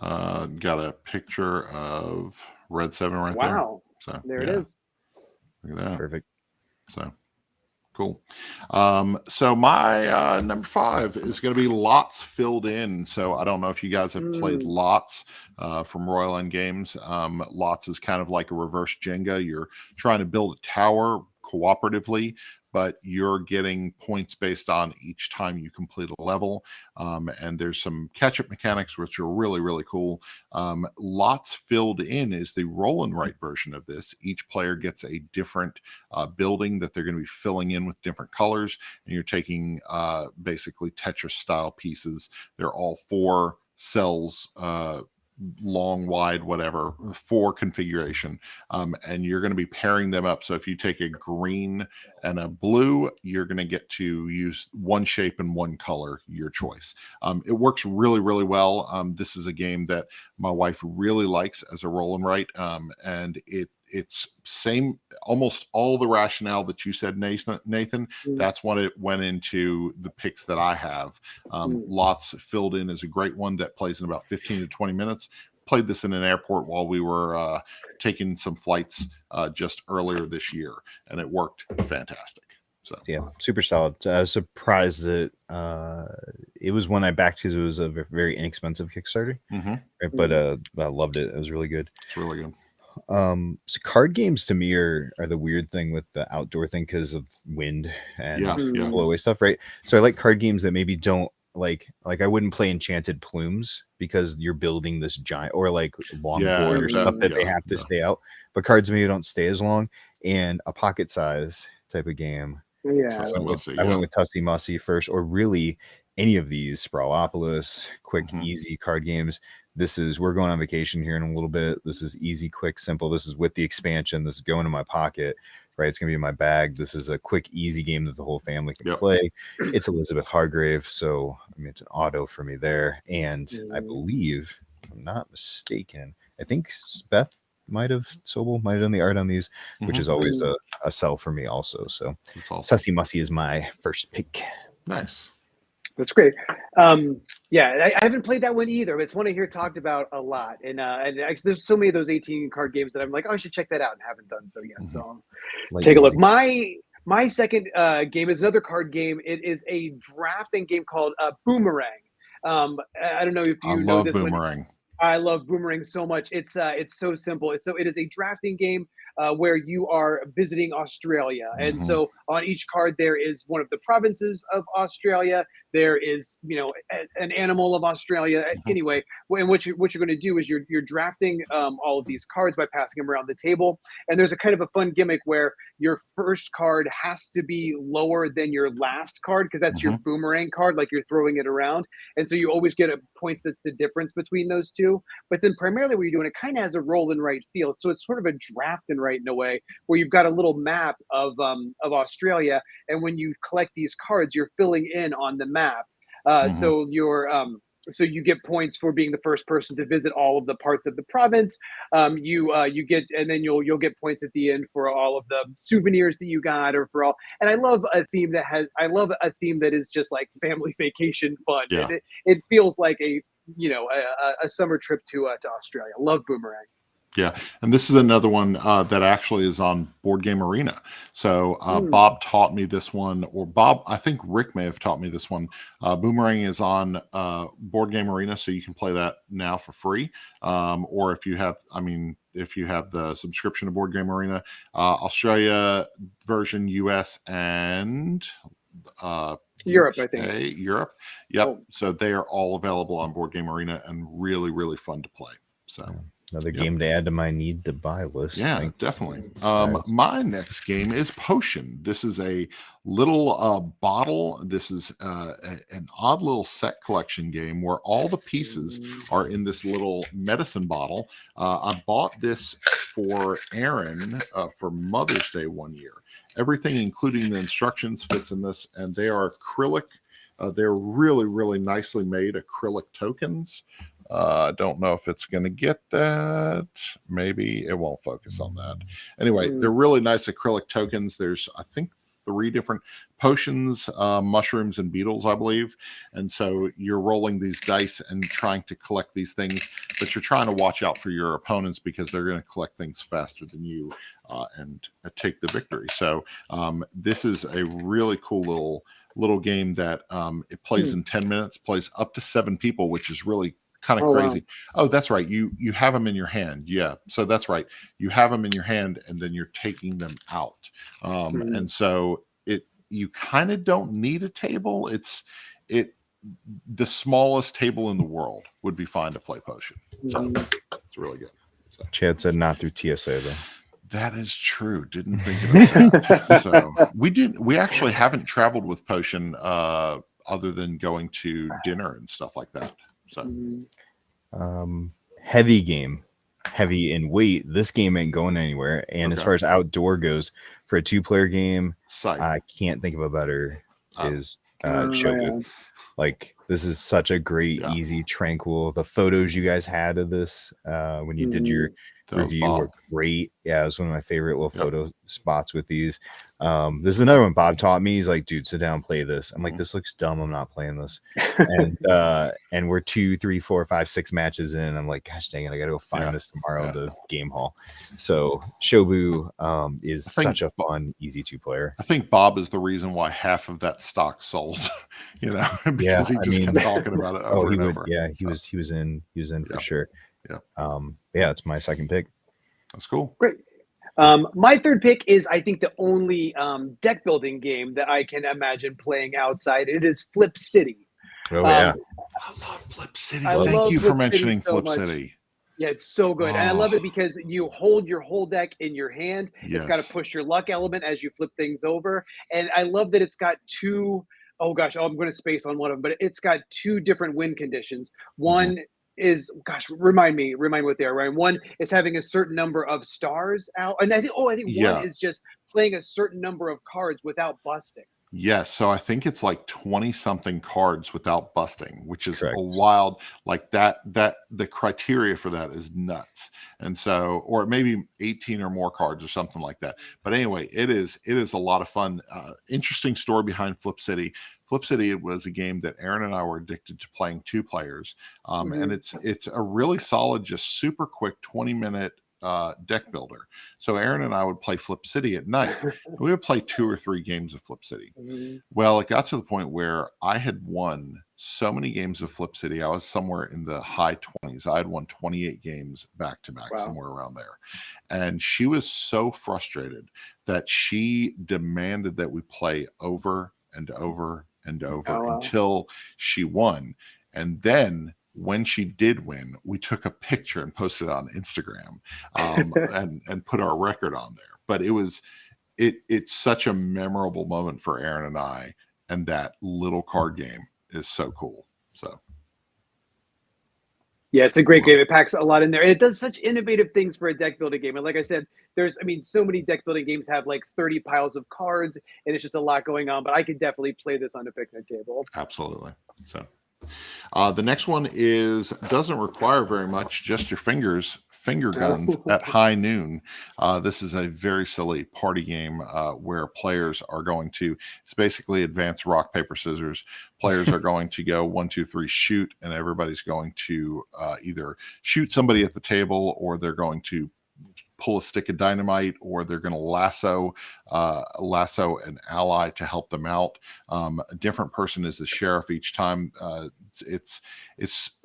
Yeah. Got a picture of Red 7 right there. Wow. So there it is. Look at that. Perfect. So cool. So my number 5 is going to be Lots Filled In. So I don't know if you guys have played Lots from Royal End Games. Lots is kind of like a reverse Jenga. You're trying to build a tower cooperatively, but you're getting points based on each time you complete a level. And there's some catch-up mechanics, which are really, really cool. Lots Filled In is the roll and write version of this. Each player gets a different building that they're going to be filling in with different colors. And you're taking basically Tetris-style pieces. They're all 4 cells, long, wide, whatever, 4 configuration, and you're going to be pairing them up. So if you take a green and a blue, you're going to get to use one shape and one color, your choice. It works really, really well. This is a game that my wife really likes as a roll and write, and it's same, almost all the rationale that you said, Nathan. That's what it went into the picks that I have. Lots Filled In is a great one that plays in about 15 to 20 minutes. Played this in an airport while we were taking some flights just earlier this year, and it worked fantastic. So yeah, super solid. I was surprised that it was one I backed because it was a very inexpensive Kickstarter, right? But I loved it. It was really good. It's really good. So card games to me are the weird thing with the outdoor thing because of wind and blow away stuff, right? So I like card games that maybe don't like I wouldn't play Enchanted Plumes because you're building this giant, or like longboard or stuff that they have to stay out, but cards maybe don't stay as long, and a pocket size type of game. I went with Tussie Mussy first, or really any of these Sprawlopolis, quick, easy card games. We're going on vacation here in a little bit. This is easy, quick, simple. This is with the expansion. This is going in my pocket, right? It's going to be in my bag. This is a quick, easy game that the whole family can play. It's Elizabeth Hargrave. So, I mean, it's an auto for me there. And I believe, if I'm not mistaken, I think Beth Sobel might have done the art on these, which is always a sell for me also. So awesome. Tussie Mussy is my first pick. Nice. That's great. I haven't played that one either, but it's one I hear talked about a lot. And actually, there's so many of those 18 card games that I'm like, oh, I should check that out, and haven't done so yet. So take a look. My second game is another card game. It is a drafting game called Boomerang. I don't know if you know this Boomerang. I love Boomerang so much. It's so simple. It is a drafting game where you are visiting Australia. And so on each card, there is one of the provinces of Australia. There is, an animal of Australia. Anyway, and what you're going to do is you're drafting all of these cards by passing them around the table. And there's a kind of a fun gimmick where your first card has to be lower than your last card, because that's your boomerang card, like you're throwing it around. And so you always get points that's the difference between those two. But then primarily what you're doing, it kind of has a roll and write feel. So it's sort of a draft and write in a way, where you've got a little map of Australia. And when you collect these cards, you're filling in on the map. So you get points for being the first person to visit all of the parts of the province. You get, and then you'll get points at the end for all of the souvenirs that you got, or for all. And I love a theme that is just like family vacation fun. Yeah. It feels like a summer trip to Australia. Love Boomerang. Yeah, and this is another one that actually is on Board Game Arena. So Bob taught me this one, or Bob, I think Rick may have taught me this one. Boomerang is on Board Game Arena, so you can play that now for free. Or if you have the subscription to Board Game Arena, I'll show you version US and Europe, I think. Europe. Yep. Oh. So they are all available on Board Game Arena and really, really fun to play. So. Another game to add to my need to buy list. Yeah, definitely. My next game is Potion. This is a little bottle. This is an odd little set collection game where all the pieces are in this little medicine bottle. I bought this for Aaron for Mother's Day one year. Everything, including the instructions, fits in this, and they are acrylic. They're really, really nicely made acrylic tokens. I don't know if it's going to get that. Maybe it won't focus on that. Anyway, they're really nice acrylic tokens. There's, I think, 3 different potions, mushrooms, and beetles, I believe. And so you're rolling these dice and trying to collect these things, but you're trying to watch out for your opponents because they're going to collect things faster than you and take the victory. So this is a really cool little game that it plays in 10 minutes, plays up to 7 people, which is really kind of crazy. Wow. Oh, that's right. You have them in your hand. Yeah. So that's right. You have them in your hand and then you're taking them out. And so you kind of don't need a table. The smallest table in the world would be fine to play Potion. So it's really good. So. Chad said not through TSA though. That is true. Didn't think about that. So we actually haven't traveled with Potion other than going to dinner and stuff like that. So heavy game, heavy in weight. This game ain't going anywhere. And as far as outdoor goes, for a 2-player game, I can't think of a better Shogun. Like, this is such a great, easy, tranquil. The photos you guys had of this when you did your review were great. Yeah, it was one of my favorite little photo spots with these. This is another one Bob taught me. He's like, dude, sit down, play this. I'm like, this looks dumb. I'm not playing this. And we're 2, 3, 4, 5, 6 matches in. I'm like, gosh dang it, I gotta go find this tomorrow in the game hall. So Shobu is such a fun, easy 2-player. I think Bob is the reason why half of that stock sold. Because he just kept talking about it over and over. Yeah, he was in for sure. Yeah. It's my second pick. That's cool. Great. My third pick is, I think, the only deck building game that I can imagine playing outside. It is Flip City. Oh yeah, I love Flip City. Thank you for mentioning Flip City. Yeah, it's so good. And I love it because you hold your whole deck in your hand. It's got to push your luck element as you flip things over. And I love that it's got 2. Oh gosh, I'm going to space on one of them, but it's got 2 different win conditions. One is, remind me what they are, Ryan. One is having a certain number of stars out, and I think one is just playing a certain number of cards without busting. Yes, so I think it's like 20 something cards without busting, which is a wild, like that the criteria for that is nuts. And so, or maybe 18 or more cards or something like that. But anyway, it is a lot of fun. Interesting story behind Flip City. Flip City, it was a game that Aaron and I were addicted to playing 2 players. And it's a really solid, just super quick 20-minute deck builder. So Aaron and I would play Flip City at night. We would play 2 or 3 games of Flip City. Well, it got to the point where I had won so many games of Flip City. I was somewhere in the high 20s. I had won 28 games back to back, somewhere around there. And she was so frustrated that she demanded that we play over and over and over until she won. And then when she did win, we took a picture and posted it on Instagram and put our record on there. But it's such a memorable moment for Aaron and I, and that little card game is so cool. So Yeah, it's a great game. It packs a lot in there. And it does such innovative things for a deck building game. And like I said, so many deck building games have like 30 piles of cards and it's just a lot going on. But I could definitely play this on a picnic table. Absolutely. So the next one doesn't require very much, just your fingers. Finger Guns at High Noon. This is a very silly party game where players are going to, it's basically advanced rock, paper, scissors. Players are going to go 1, 2, 3, shoot, and everybody's going to either shoot somebody at the table, or they're going to pull a stick of dynamite, or they're going to lasso an ally to help them out. A different person is the sheriff each time. It's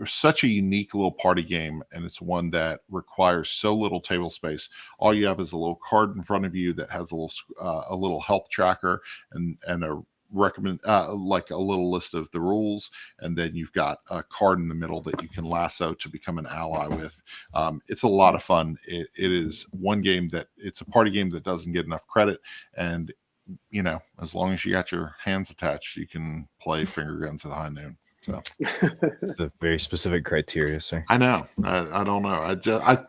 such a unique little party game, and it's one that requires so little table space. All you have is a little card in front of you that has a little health tracker and a recommend like a little list of the rules, and then you've got a card in the middle that you can lasso to become an ally with. It's a lot of fun. It is one game that it's a party game that doesn't get enough credit, and as long as you got your hands attached, you can play Finger Guns at High Noon. So it's a very specific criteria, sir. I know. I don't know.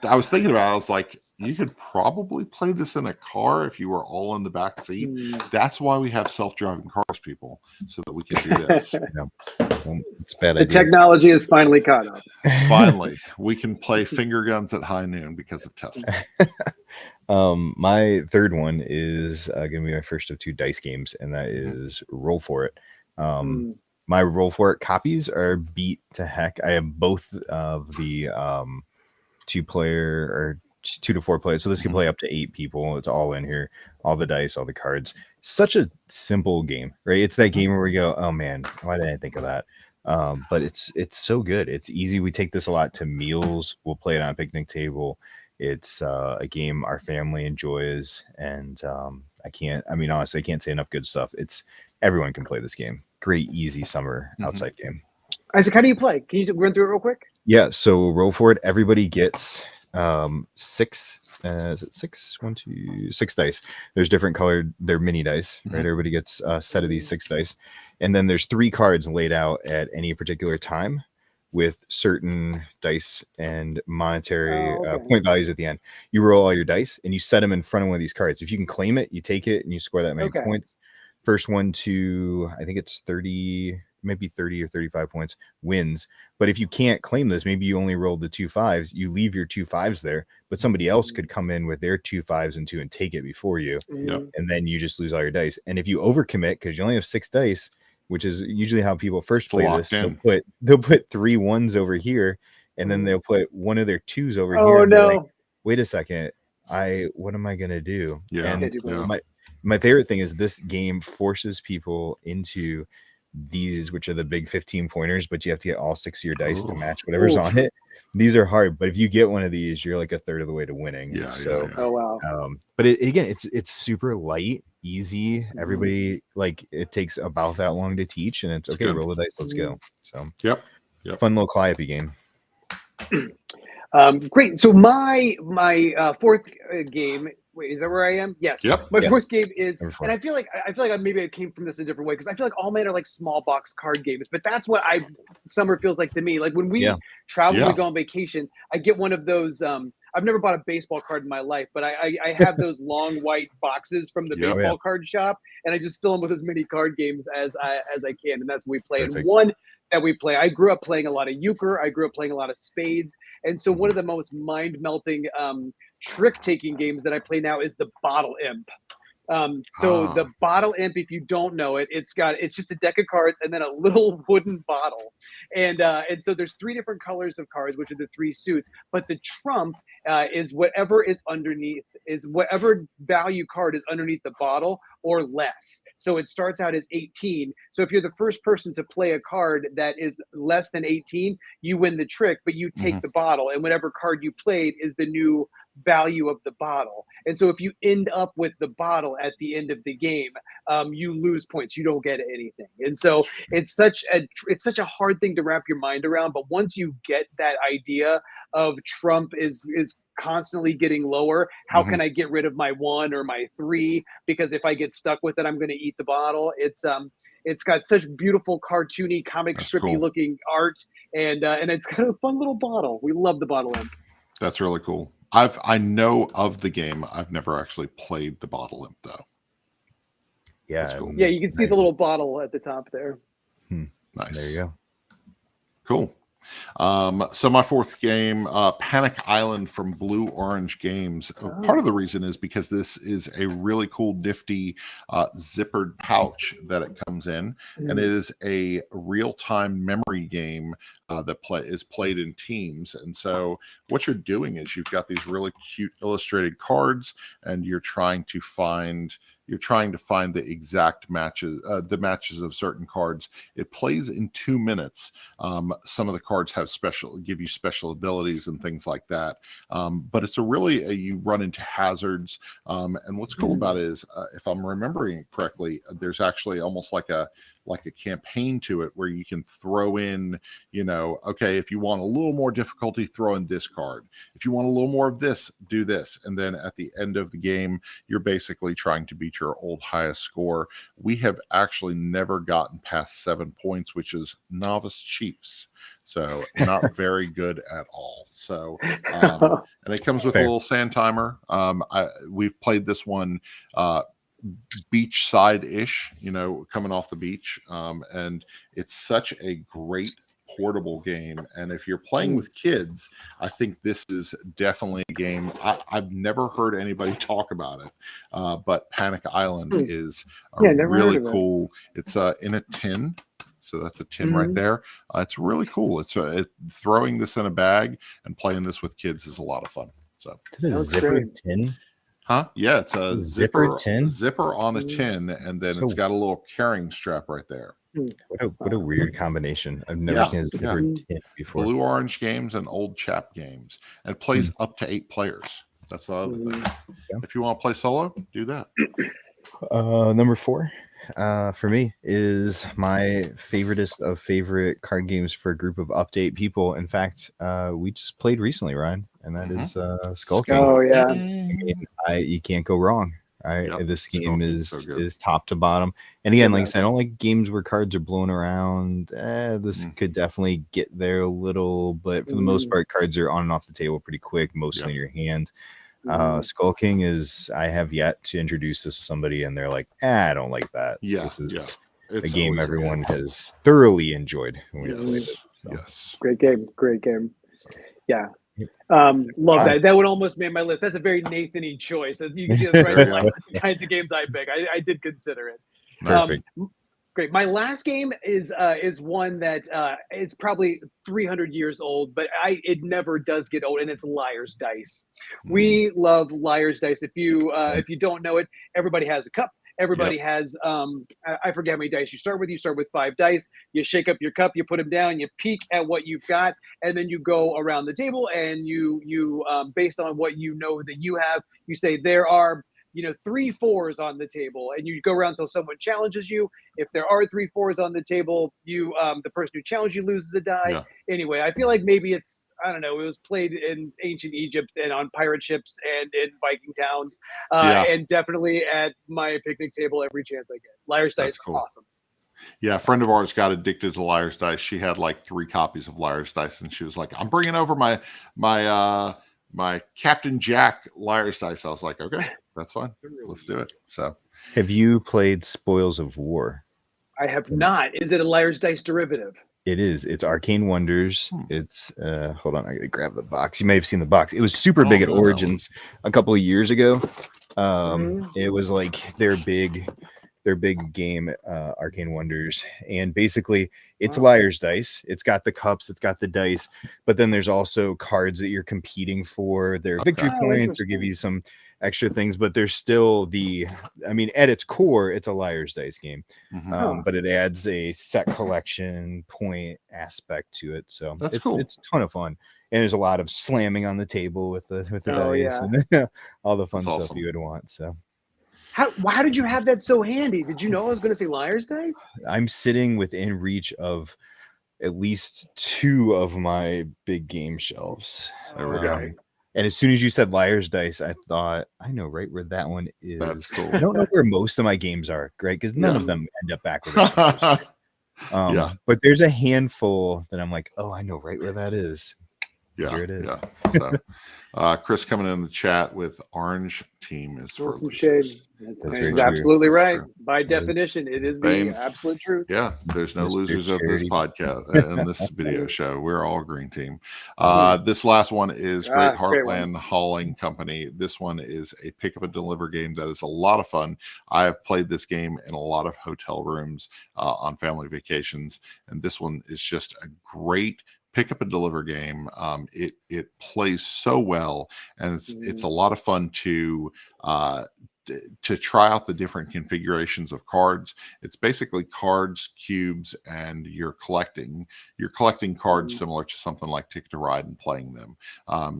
I was thinking about it. I was like, you could probably play this in a car if you were all in the back seat. That's why we have self-driving cars, people, so that we can do this. It's a bad idea. The technology is finally caught up. Finally, we can play Finger Guns at High Noon because of Tesla. My third one is going to be my first of 2 dice games, and that is Roll For It. My Roll For It copies are beat to heck. I have both of the 2-player or 2 to 4 players, so this can play up to 8 people. It's all in here, all the dice, all the cards. Such a simple game, right? It's that game where we go, oh man, why didn't I think of that? But it's so good. It's easy. We take this a lot to meals. We'll play it on a picnic table. It's a game our family enjoys, and honestly, I can't say enough good stuff. Everyone can play this game. Great, easy summer outside game. Isaac, how do you play? Can you run through it real quick? Yeah, so Roll For It. Everybody gets 6. Is it 6? 1, 2, 6 dice. There's different colored. They're mini dice, right? Everybody gets a set of these 6 dice, and then there's 3 cards laid out at any particular time, with certain dice and monetary point values at the end. You roll all your dice and you set them in front of one of these cards. If you can claim it, you take it and you score that many points. First one to, I think it's 30, maybe 30 or 35 points wins. But if you can't claim this, maybe you only rolled the 2 5s, you leave your 2 5s there, but somebody else could come in with their 2 5s and 2 and take it before you. And then you just lose all your dice. And if you overcommit, because you only have 6 dice, which is usually how people first play this, they'll put 3 1s over here, and then they'll put one of their 2s over here. Oh no! Like, wait a second, what am I gonna do? Yeah. And my favorite thing is this game forces people into these, which are the big 15 pointers, but you have to get all 6 of your dice to match whatever's on it. These are hard, but if you get one of these, you're like a third of the way to winning. Oh wow! But it's super light, easy. Everybody, like, it takes about that long to teach, and it's okay. Roll the dice, let's go. So fun little Calliope game. Great. So my fourth game. Wait, is that where I am? Yes. My fourth game is, and I feel like maybe I came from this a different way, because I feel like all mine are like small box card games, but that's what summer feels like to me. Like when we travel, we go on vacation, I get one of those. I've never bought a baseball card in my life, but I have those long white boxes from the baseball card shop, and I just fill them with as many card games as I can, and that's what we play. Perfect. And one that we play, I grew up playing a lot of euchre, I grew up playing a lot of spades, and so one of the most mind-melting trick-taking games that I play now is the Bottle Imp. The Bottle Imp, if you don't know it, it's just a deck of cards and then a little wooden bottle, and so there's 3 different colors of cards, which are the 3 suits, but the trump is whatever value card is underneath the bottle or less. So it starts out as 18. So if you're the first person to play a card that is less than 18, you win the trick, but you take the bottle, and whatever card you played is the new value of the bottle. And so if you end up with the bottle at the end of the game, you lose points. You don't get anything. And so it's such a hard thing to wrap your mind around. But once you get that idea of Trump is constantly getting lower. How can I get rid of my 1 or my 3? Because if I get stuck with it, I'm going to eat the bottle. It's got such beautiful cartoony comic strippy looking art, and it's got a fun little bottle. We love the bottle imp. That's really cool. I know of the game. I've never actually played the bottle imp though. Yeah, that's cool. Yeah, you can see the little bottle at the top there. Nice. There you go. Cool. So my fourth game, Panic Island from Blue Orange Games. Part of the reason is because this is a really cool, nifty zippered pouch that it comes in, and it is a real-time memory game that is played in teams. And so what you're doing is you've got these really cute illustrated cards, and you're trying to find the exact matches, the matches of certain cards. It plays in 2 minutes. Some of the cards give you special abilities and things like that. But it's you run into hazards. And what's cool about it is, if I'm remembering it correctly, there's actually almost like a campaign to it where you can throw in, okay, if you want a little more difficulty, throw in this card. If you want a little more of this, do this. And then at the end of the game, you're basically trying to beat your old highest score. We have actually never gotten past 7 points, which is novice chiefs. So not very good at all. So, and it comes with a little sand timer. We've played this one, beachside-ish, coming off the beach, and it's such a great portable game. And if you're playing with kids, I think this is definitely a game. I've never heard anybody talk about it, but Panic Island is really cool. It's in a tin. So that's a tin right there. It's really cool. It's throwing this in a bag and playing this with kids is a lot of fun. So is a zipper tin? Huh? Yeah, it's a zipper on a tin, and then it's got a little carrying strap right there. What a weird combination. I've never seen a zipper tin before. Blue Orange Games and Old Chap Games. And it plays up to 8 players. That's the other thing. Yeah. If you want to play solo, do that. Number 4 for me is my favoriteest of favorite card games for a group of update people. In fact, we just played recently, Ryan, and that is Skull King. Oh yeah, you can't go wrong. Right, this game is top to bottom. And again, like I said, I don't like games where cards are blown around. This could definitely get there a little, but for the most part, cards are on and off the table pretty quick, mostly in your hand. Skull King I have yet to introduce this to somebody and they're like, I don't like that. This is a game everyone has thoroughly enjoyed when we played it. So. Yes. Great game. Yeah. Love that. That would almost make my list. That's a very Nathan-y choice. You can see that's right in line with the kinds of games I pick. I did consider it. Perfect. Great. My last game is one that is probably 300 years old, but it never does get old, and it's Liar's Dice. We love Liar's Dice. If you don't know it, everybody has a cup. Everybody has I forget how many dice you start with. You start with 5 dice. You shake up your cup. You put them down. You peek at what you've got, and then you go around the table, and you based on what you know that you have, you say there are 3 4s on the table, and you go around until someone challenges you. If there are 3 4s on the table, the person who challenged you loses a die. Yeah. Anyway, I feel like maybe it was played in ancient Egypt and on pirate ships and in Viking towns, and definitely at my picnic table every chance I get. Liar's Dice, cool. Awesome. Yeah, a friend of ours got addicted to Liar's Dice. She had like 3 copies of Liar's Dice, and she was like, "I'm bringing over my Captain Jack Liar's Dice." I was like, "Okay, that's fine. Let's do it." So, have you played Spoils of War? I have not. Is it a Liar's Dice derivative? It is. It's Arcane Wonders. It's hold on, I gotta grab the box. You may have seen the box. It was super big at Origins a couple of years ago. It was like their big game, Arcane Wonders, and basically it's Liar's Dice. It's got the cups, it's got the dice, but then there's also cards that you're competing for. They're victory points or give you some extra things, but there's still at its core, it's a Liar's Dice game, but it adds a set collection point aspect to it. So it's a ton of fun, and there's a lot of slamming on the table with the dice and all the fun stuff you would want. So. How did you have that so handy? Did you know I was going to say Liar's Dice? I'm sitting within reach of at least 2 of my big game shelves. There we go. And as soon as you said Liar's Dice, I thought, I know right where that one is. That's cool. I don't know where most of my games are, right? Because none of them end up back where they're supposed to. But there's a handful that I'm like, oh, I know right where that is. Here it is. So, Chris coming in the chat with orange team is for shade. That's absolutely right. By definition, it is the absolute truth. Yeah, there's no losers of this podcast and this video show. We're all green team. This last one is Great Heartland Hauling Company. This one is a pick up and deliver game that is a lot of fun. I have played this game in a lot of hotel rooms on family vacations, and this one is just a great pick up and deliver game. It plays so well, and it's a lot of fun to try out the different configurations of cards. It's basically cards, cubes, and you're collecting cards similar to something like Ticket to Ride and playing them.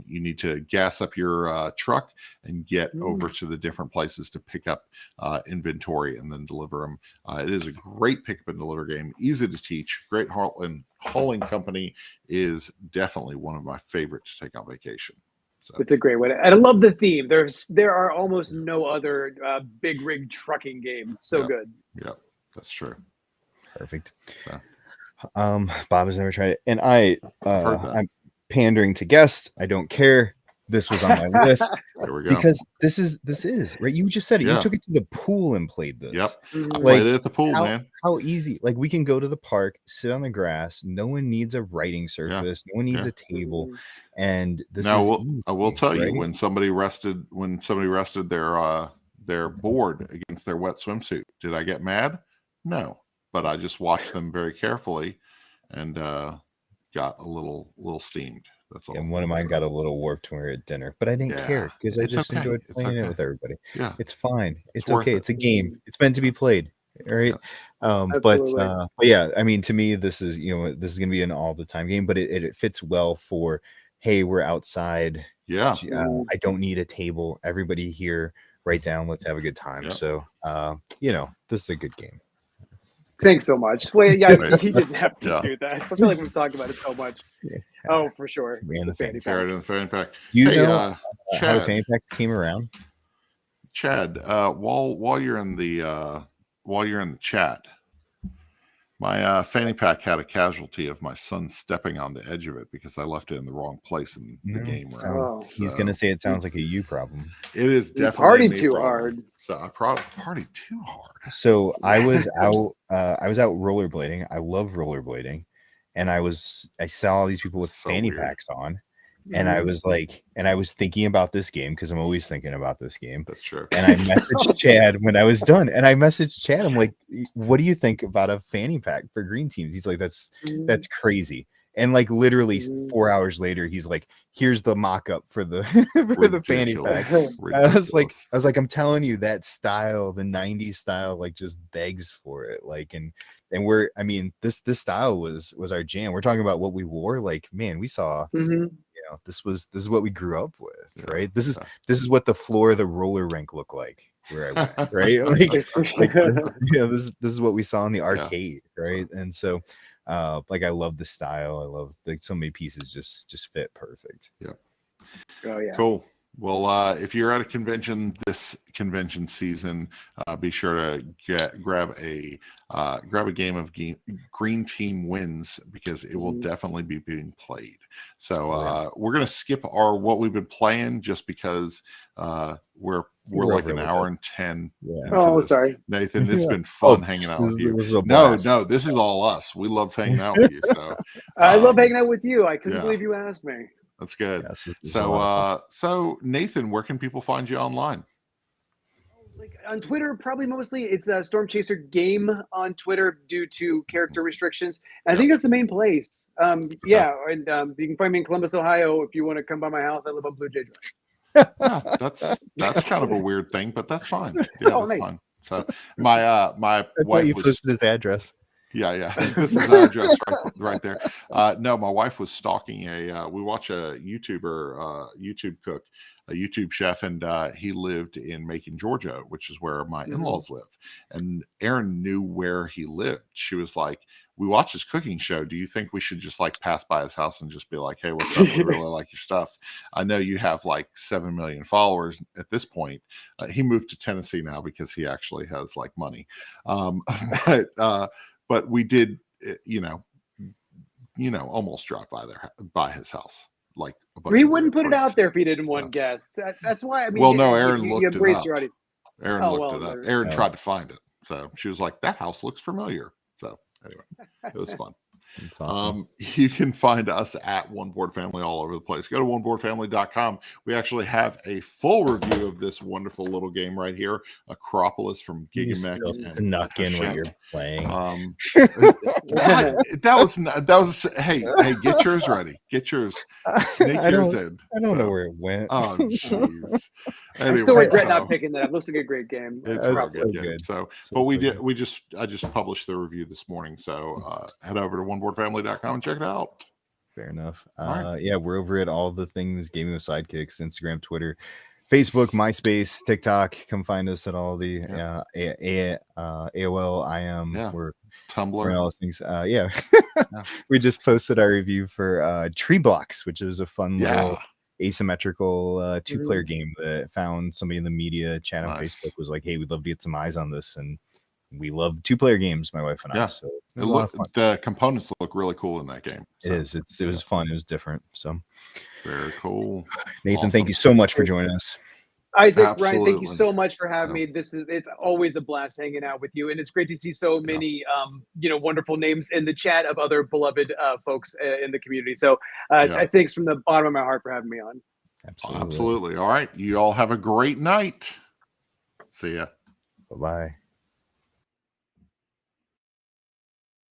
You need to gas up your truck and get over to the different places to pick up inventory and then deliver them. It is a great pick up and deliver game, easy to teach. Great Heartland Hauling Company is definitely one of my favorites to take on vacation. So. It's a great one, and I love the theme. There are almost no other big rig trucking games. So good. Yeah, that's true. Perfect. So. Bob has never tried it, and I'm pandering to guests. I don't care. This was on my list. There we go. Because this is right. You just said it. You took it to the pool and played this. Yep. I played it at the pool, man. How easy. Like, we can go to the park, sit on the grass. No one needs a writing surface. No one needs a table. And this is easy, I will tell you, when somebody rested their board against their wet swimsuit, did I get mad? No. But I just watched them very carefully and got a little steamed. That's all. And one of mine got a little warped when we were at dinner, but I didn't care because I just enjoyed playing it with everybody. Yeah, it's fine. It's okay. It's a game. It's meant to be played. All right. But yeah, I mean, to me, this is gonna be an all the time game, but it fits well for, hey, we're outside. Yeah. I don't need a table. Everybody here, write down. Let's have a good time. So this is a good game. Thanks so much. Well, yeah, he didn't have to do that. I feel like we've talked about it so much. Oh, for sure. And the fanny pack. Do you know how the fanny packs came around? Chad, while you're in the chat, my fanny pack had a casualty of my son stepping on the edge of it because I left it in the wrong place in the game round. He's gonna say it sounds like a you problem. It is definitely partied too hard. So I partied too hard. So I was out rollerblading. I love rollerblading, and I saw all these people with fanny packs on, and I was like, and I was thinking about this game because I'm always thinking about this game. That's true. And I messaged Chad when I was done, and I messaged Chad. I'm like, "What do you think about a fanny pack for green teams?" He's like, "That's crazy." And like literally 4 hours later, he's like, "Here's the mock-up for the the fanny pack." I was like, I'm telling you, that style, the 90s style, like just begs for it. Like, and this style was our jam. We're talking about what we wore. Like, man, we saw, this is what we grew up with, right? This is what the floor of the roller rink looked like where I went, right? This is what we saw in the arcade, right? And so. I love the style. I love so many pieces just fit perfect. Yeah. Oh yeah. Cool. Well, if you're at a convention this convention season, be sure to grab a game of Green Team Wins because it will definitely be being played. So we're gonna skip what we've been playing just because we're like an hour and 10. Yeah. Oh, sorry, Nathan. It's been fun hanging out with you. No, this is all us. We love hanging out with you. So I love hanging out with you. I couldn't believe you asked me. That's good. So Nathan, where can people find you online? Like on Twitter, probably mostly it's Storm Chaser Game on Twitter due to character restrictions. And I think that's the main place. And you can find me in Columbus, Ohio, if you want to come by my house. I live on Blue Jay Drive. That's kind of a weird thing, but that's fine. Yeah, that's fine. So my wife was his address. Yeah. This is the address right there. No, my wife was stalking we watch a YouTube cook YouTube chef, and he lived in Macon, Georgia, which is where my in-laws live. And Erin knew where he lived. She was like, we watch his cooking show. Do you think we should just like pass by his house and just be like, hey, what's up? We really like your stuff. I know you have like 7 million followers at this point. He moved to Tennessee now because he actually has like money. But we did, almost drive by his house. Like a bunch he of wouldn't put freaks. it out there if he didn't want guests. That's why. I mean, well, no, Erin looked you embrace it up. Your audience. Erin looked it up. Erin tried to find it. So she was like, that house looks familiar. So anyway, it was fun. That's awesome. You can find us at One Board Family all over the place. Go to oneboardfamily.com. We actually have a full review of this wonderful little game right here, Acropolis from Gigamech. You snuck in what you're playing. That was. Hey, get yours ready. Get yours. Sneak yours in. I don't know where it went. Oh, jeez. I still regret not picking that up. Looks like a great game. It's real good. So I just published the review this morning. So head over to oneboardfamily.com and check it out. Fair enough. Right. Yeah, we're over at all the things Gaming with Sidekicks, Instagram, Twitter, Facebook, MySpace, TikTok. Come find us at all the AOL, IM. We're Tumblr, all those things. We just posted our review for Tree Blocks, which is a fun little asymmetrical 2-player game that found somebody in the media chat on Facebook was like, hey, we'd love to get some eyes on this, and we love 2-player games, my wife and I. So it was a lot of fun. The components look really cool in that game. So, it was fun. It was different. So very cool. Nathan, thank you so much for joining us. Isaac, Absolutely. Ryan, thank you so much for having me. It's always a blast hanging out with you, and it's great to see so many wonderful names in the chat of other beloved folks in the community. So thanks from the bottom of my heart for having me on. Absolutely. All right, you all have a great night. See ya. Bye-bye.